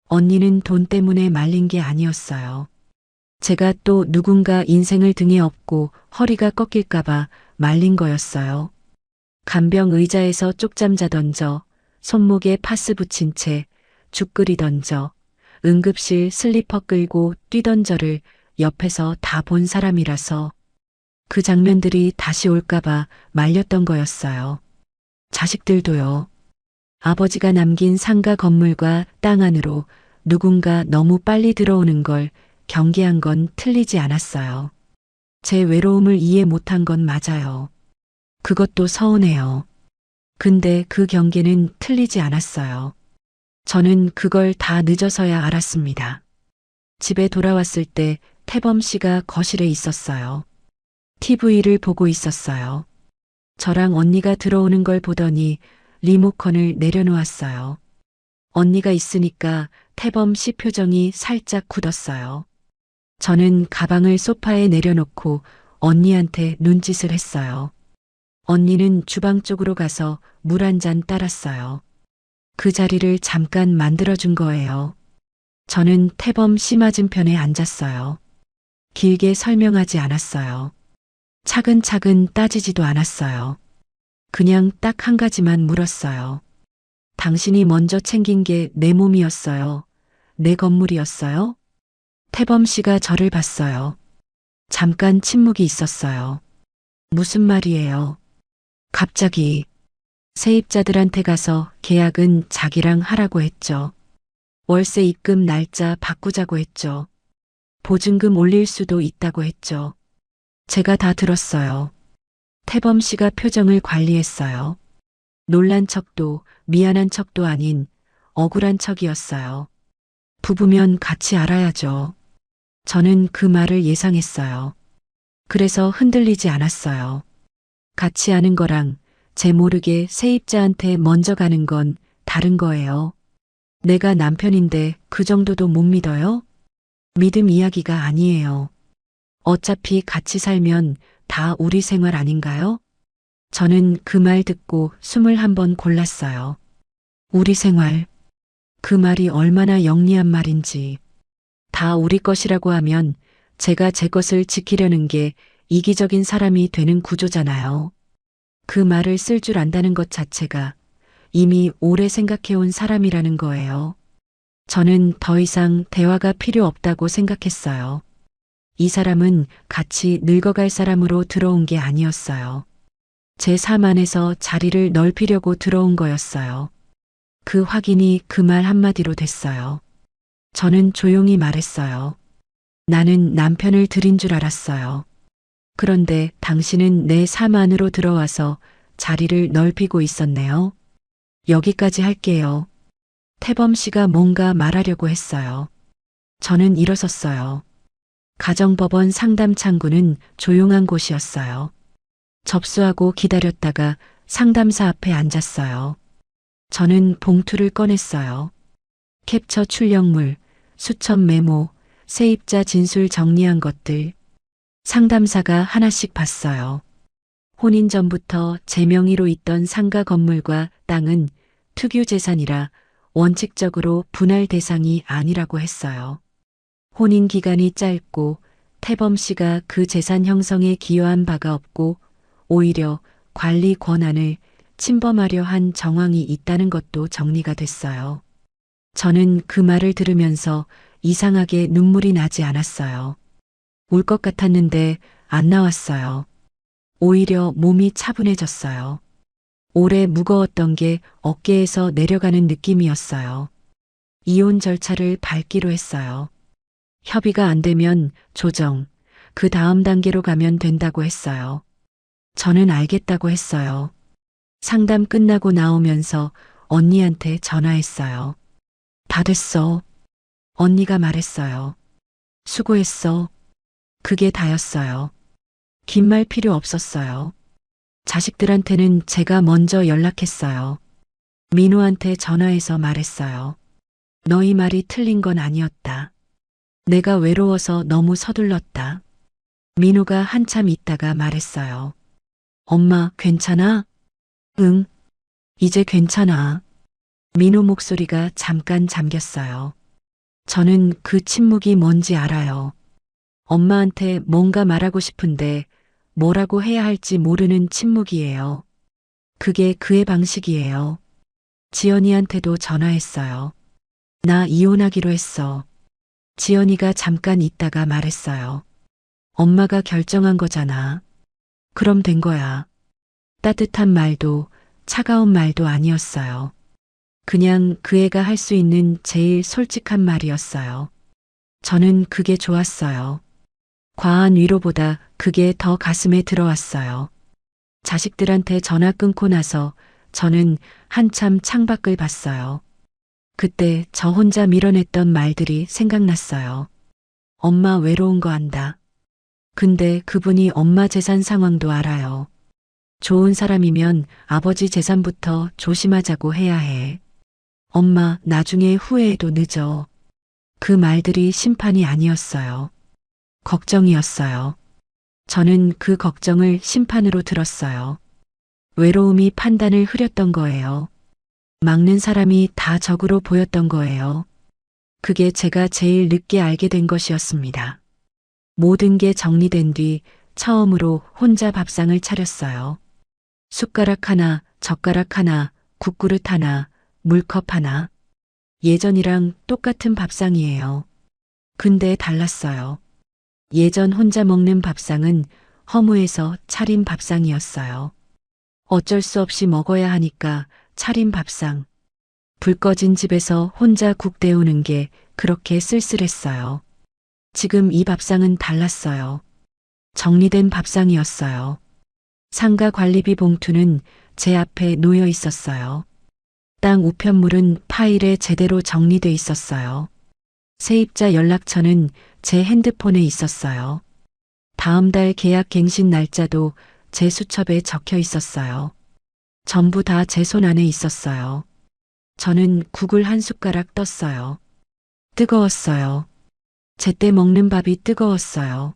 언니는 돈 때문에 말린 게 아니었어요. 제가 또 누군가 인생을 등에 업고 허리가 꺾일까봐 말린 거였어요. 간병 의자에서 쪽잠 자던져, 손목에 파스 붙인 채 죽 끓이던져, 응급실 슬리퍼 끌고 뛰던 저를 옆에서 다 본 사람이라서 그 장면들이 다시 올까봐 말렸던 거였어요. 자식들도요. 아버지가 남긴 상가 건물과 땅 안으로 누군가 너무 빨리 들어오는 걸 경계한 건 틀리지 않았어요. 제 외로움을 이해 못한 건 맞아요. 그것도 서운해요. 근데 그 경계는 틀리지 않았어요. 저는 그걸 다 늦어서야 알았습니다. 집에 돌아왔을 때 태범 씨가 거실에 있었어요. TV를 보고 있었어요. 저랑 언니가 들어오는 걸 보더니 리모컨을 내려놓았어요. 언니가 있으니까 태범 씨 표정이 살짝 굳었어요. 저는 가방을 소파에 내려놓고 언니한테 눈짓을 했어요. 언니는 주방 쪽으로 가서 물 한 잔 따랐어요. 그 자리를 잠깐 만들어준 거예요. 저는 태범 씨 맞은편에 앉았어요. 길게 설명하지 않았어요. 차근차근 따지지도 않았어요. 그냥 딱 한 가지만 물었어요. 당신이 먼저 챙긴 게 내 몸이었어요? 내 건물이었어요? 태범 씨가 저를 봤어요. 잠깐 침묵이 있었어요. 무슨 말이에요? 갑자기 세입자들한테 가서 계약은 자기랑 하라고 했죠. 월세 입금 날짜 바꾸자고 했죠. 보증금 올릴 수도 있다고 했죠. 제가 다 들었어요. 태범 씨가 표정을 관리했어요. 놀란 척도 미안한 척도 아닌 억울한 척이었어요. 부부면 같이 알아야죠. 저는 그 말을 예상했어요. 그래서 흔들리지 않았어요. 같이 하는 거랑 제 모르게 세입자한테 먼저 가는 건 다른 거예요. 내가 남편인데 그 정도도 못 믿어요? 믿음 이야기가 아니에요. 어차피 같이 살면 다 우리 생활 아닌가요? 저는 그 말 듣고 숨을 한번 골랐어요. 우리 생활. 그 말이 얼마나 영리한 말인지. 다 우리 것이라고 하면 제가 제 것을 지키려는 게 이기적인 사람이 되는 구조잖아요. 그 말을 쓸 줄 안다는 것 자체가 이미 오래 생각해온 사람이라는 거예요. 저는 더 이상 대화가 필요 없다고 생각했어요. 이 사람은 같이 늙어갈 사람으로 들어온 게 아니었어요. 제 삶 안에서 자리를 넓히려고 들어온 거였어요. 그 확인이 그 말 한마디로 됐어요. 저는 조용히 말했어요. 나는 남편을 들인 줄 알았어요. 그런데 당신은 내 삶 안으로 들어와서 자리를 넓히고 있었네요. 여기까지 할게요. 태범 씨가 뭔가 말하려고 했어요. 저는 일어섰어요. 가정법원 상담 창구는 조용한 곳이었어요. 접수하고 기다렸다가 상담사 앞에 앉았어요. 저는 봉투를 꺼냈어요. 캡처 출력물, 수첩 메모, 세입자 진술 정리한 것들. 상담사가 하나씩 봤어요. 혼인 전부터 제 명의로 있던 상가 건물과 땅은 특유 재산이라 원칙적으로 분할 대상이 아니라고 했어요. 혼인 기간이 짧고 태범 씨가 그 재산 형성에 기여한 바가 없고 오히려 관리 권한을 침범하려 한 정황이 있다는 것도 정리가 됐어요. 저는 그 말을 들으면서 이상하게 눈물이 나지 않았어요. 울 것 같았는데 안 나왔어요. 오히려 몸이 차분해졌어요. 오래 무거웠던 게 어깨에서 내려가는 느낌이었어요. 이혼 절차를 밟기로 했어요. 협의가 안 되면 조정, 그 다음 단계로 가면 된다고 했어요. 저는 알겠다고 했어요. 상담 끝나고 나오면서 언니한테 전화했어요. 다 됐어. 언니가 말했어요. 수고했어. 그게 다였어요. 긴 말 필요 없었어요. 자식들한테는 제가 먼저 연락했어요. 민호한테 전화해서 말했어요. 너희 말이 틀린 건 아니었다. 내가 외로워서 너무 서둘렀다. 민호가 한참 있다가 말했어요. 엄마, 괜찮아? 응, 이제 괜찮아. 민호 목소리가 잠깐 잠겼어요. 저는 그 침묵이 뭔지 알아요. 엄마한테 뭔가 말하고 싶은데 뭐라고 해야 할지 모르는 침묵이에요. 그게 그의 방식이에요. 지연이한테도 전화했어요. 나 이혼하기로 했어. 지연이가 잠깐 있다가 말했어요. 엄마가 결정한 거잖아. 그럼 된 거야. 따뜻한 말도 차가운 말도 아니었어요. 그냥 그 애가 할 수 있는 제일 솔직한 말이었어요. 저는 그게 좋았어요. 과한 위로보다 그게 더 가슴에 들어왔어요. 자식들한테 전화 끊고 나서 저는 한참 창밖을 봤어요. 그때 저 혼자 밀어냈던 말들이 생각났어요. 엄마 외로운 거 안다. 근데 그분이 엄마 재산 상황도 알아요. 좋은 사람이면 아버지 재산부터 조심하자고 해야 해. 엄마 나중에 후회해도 늦어. 그 말들이 심판이 아니었어요. 걱정이었어요. 저는 그 걱정을 심판으로 들었어요. 외로움이 판단을 흐렸던 거예요. 막는 사람이 다 적으로 보였던 거예요. 그게 제가 제일 늦게 알게 된 것이었습니다. 모든 게 정리된 뒤 처음으로 혼자 밥상을 차렸어요. 숟가락 하나, 젓가락 하나, 국그릇 하나, 물컵 하나. 예전이랑 똑같은 밥상이에요. 근데 달랐어요. 예전 혼자 먹는 밥상은 허무해서 차린 밥상이었어요. 어쩔 수 없이 먹어야 하니까 차린 밥상. 불 꺼진 집에서 혼자 국 데우는 게 그렇게 쓸쓸했어요. 지금 이 밥상은 달랐어요. 정리된 밥상이었어요. 상가 관리비 봉투는 제 앞에 놓여 있었어요. 땅 우편물은 파일에 제대로 정리돼 있었어요. 세입자 연락처는 제 핸드폰에 있었어요. 다음 달 계약 갱신 날짜도 제 수첩에 적혀 있었어요. 전부 다 제 손 안에 있었어요. 저는 국을 한 숟가락 떴어요. 뜨거웠어요. 제때 먹는 밥이 뜨거웠어요.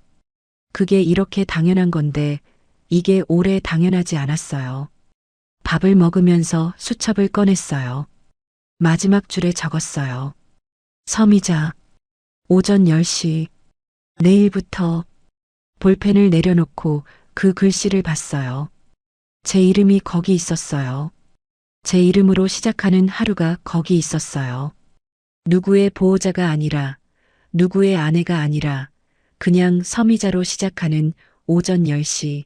그게 이렇게 당연한 건데 이게 오래 당연하지 않았어요. 밥을 먹으면서 수첩을 꺼냈어요. 마지막 줄에 적었어요. 서미자. 오전 10시. 내일부터. 볼펜을 내려놓고 그 글씨를 봤어요. 제 이름이 거기 있었어요. 제 이름으로 시작하는 하루가 거기 있었어요. 누구의 보호자가 아니라, 누구의 아내가 아니라, 그냥 서미자로 시작하는 오전 10시.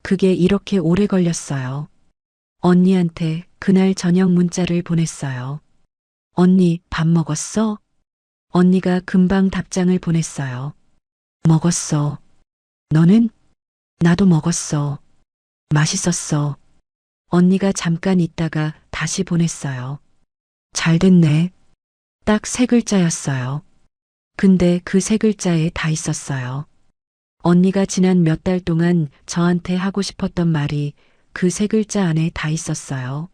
그게 이렇게 오래 걸렸어요. 언니한테 그날 저녁 문자를 보냈어요. 언니, 밥 먹었어? 언니가 금방 답장을 보냈어요. 먹었어. 너는? 나도 먹었어. 맛있었어. 언니가 잠깐 있다가 다시 보냈어요. 잘 됐네. 딱 3글자였어요. 근데 그 3글자에 다 있었어요. 언니가 지난 몇 달 동안 저한테 하고 싶었던 말이 그 3글자 안에 다 있었어요.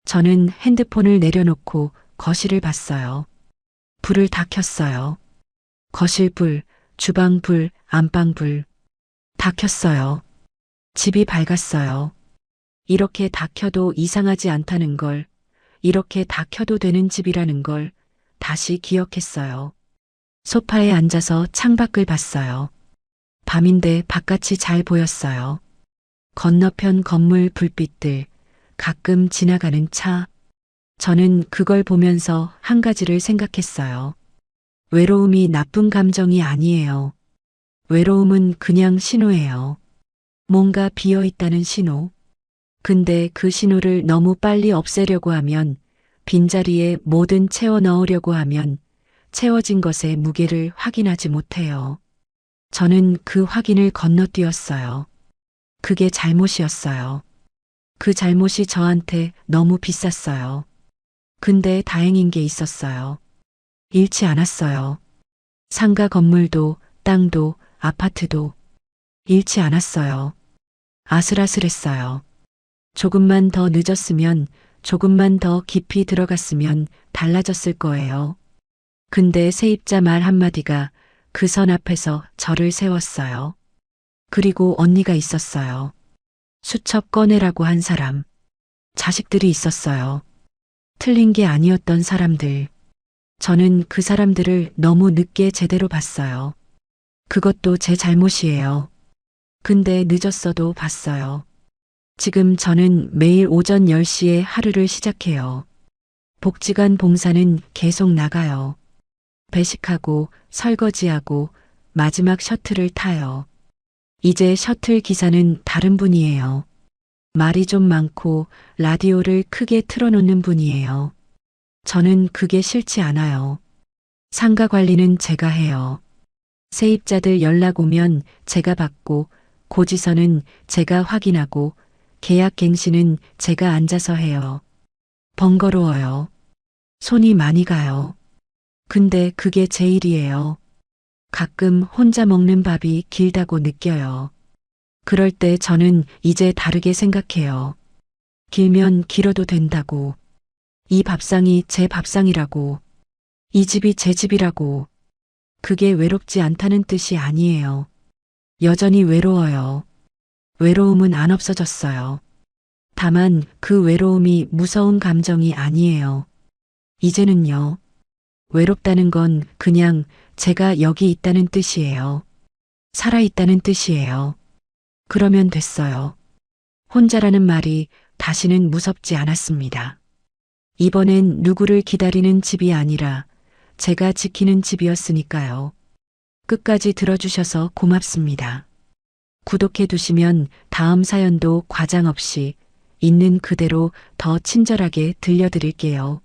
저는 핸드폰을 내려놓고 거실을 봤어요. 불을 다 켰어요. 거실 불, 주방 불, 안방 불. 다 켰어요. 집이 밝았어요. 이렇게 다 켜도 이상하지 않다는 걸, 이렇게 다 켜도 되는 집이라는 걸 다시 기억했어요. 소파에 앉아서 창밖을 봤어요. 밤인데 바깥이 잘 보였어요. 건너편 건물 불빛들, 가끔 지나가는 차. 저는 그걸 보면서 한 가지를 생각했어요. 외로움이 나쁜 감정이 아니에요. 외로움은 그냥 신호예요. 뭔가 비어 있다는 신호. 근데 그 신호를 너무 빨리 없애려고 하면, 빈자리에 뭐든 채워 넣으려고 하면 채워진 것의 무게를 확인하지 못해요. 저는 그 확인을 건너뛰었어요. 그게 잘못이었어요. 그 잘못이 저한테 너무 비쌌어요. 근데 다행인 게 있었어요. 잃지 않았어요. 상가 건물도, 땅도, 아파트도 잃지 않았어요. 아슬아슬했어요. 조금만 더 늦었으면, 조금만 더 깊이 들어갔으면 달라졌을 거예요. 근데 세입자 말 한마디가 그 선 앞에서 저를 세웠어요. 그리고 언니가 있었어요. 수첩 꺼내라고 한 사람. 자식들이 있었어요. 틀린 게 아니었던 사람들. 저는 그 사람들을 너무 늦게 제대로 봤어요. 그것도 제 잘못이에요. 근데 늦었어도 봤어요. 지금 저는 매일 오전 10시에 하루를 시작해요. 복지관 봉사는 계속 나가요. 배식하고 설거지하고 마지막 셔틀을 타요. 이제 셔틀 기사는 다른 분이에요. 말이 좀 많고 라디오를 크게 틀어놓는 분이에요. 저는 그게 싫지 않아요. 상가 관리는 제가 해요. 세입자들 연락 오면 제가 받고, 고지서는 제가 확인하고, 계약 갱신은 제가 앉아서 해요. 번거로워요. 손이 많이 가요. 근데 그게 제 일이에요. 가끔 혼자 먹는 밥이 길다고 느껴요. 그럴 때 저는 이제 다르게 생각해요. 길면 길어도 된다고. 이 밥상이 제 밥상이라고. 이 집이 제 집이라고. 그게 외롭지 않다는 뜻이 아니에요. 여전히 외로워요. 외로움은 안 없어졌어요. 다만 그 외로움이 무서운 감정이 아니에요. 이제는요. 외롭다는 건 그냥 제가 여기 있다는 뜻이에요. 살아있다는 뜻이에요. 그러면 됐어요. 혼자라는 말이 다시는 무섭지 않았습니다. 이번엔 누구를 기다리는 집이 아니라 제가 지키는 집이었으니까요. 끝까지 들어주셔서 고맙습니다. 구독해 두시면 다음 사연도 과장 없이 있는 그대로 더 친절하게 들려드릴게요.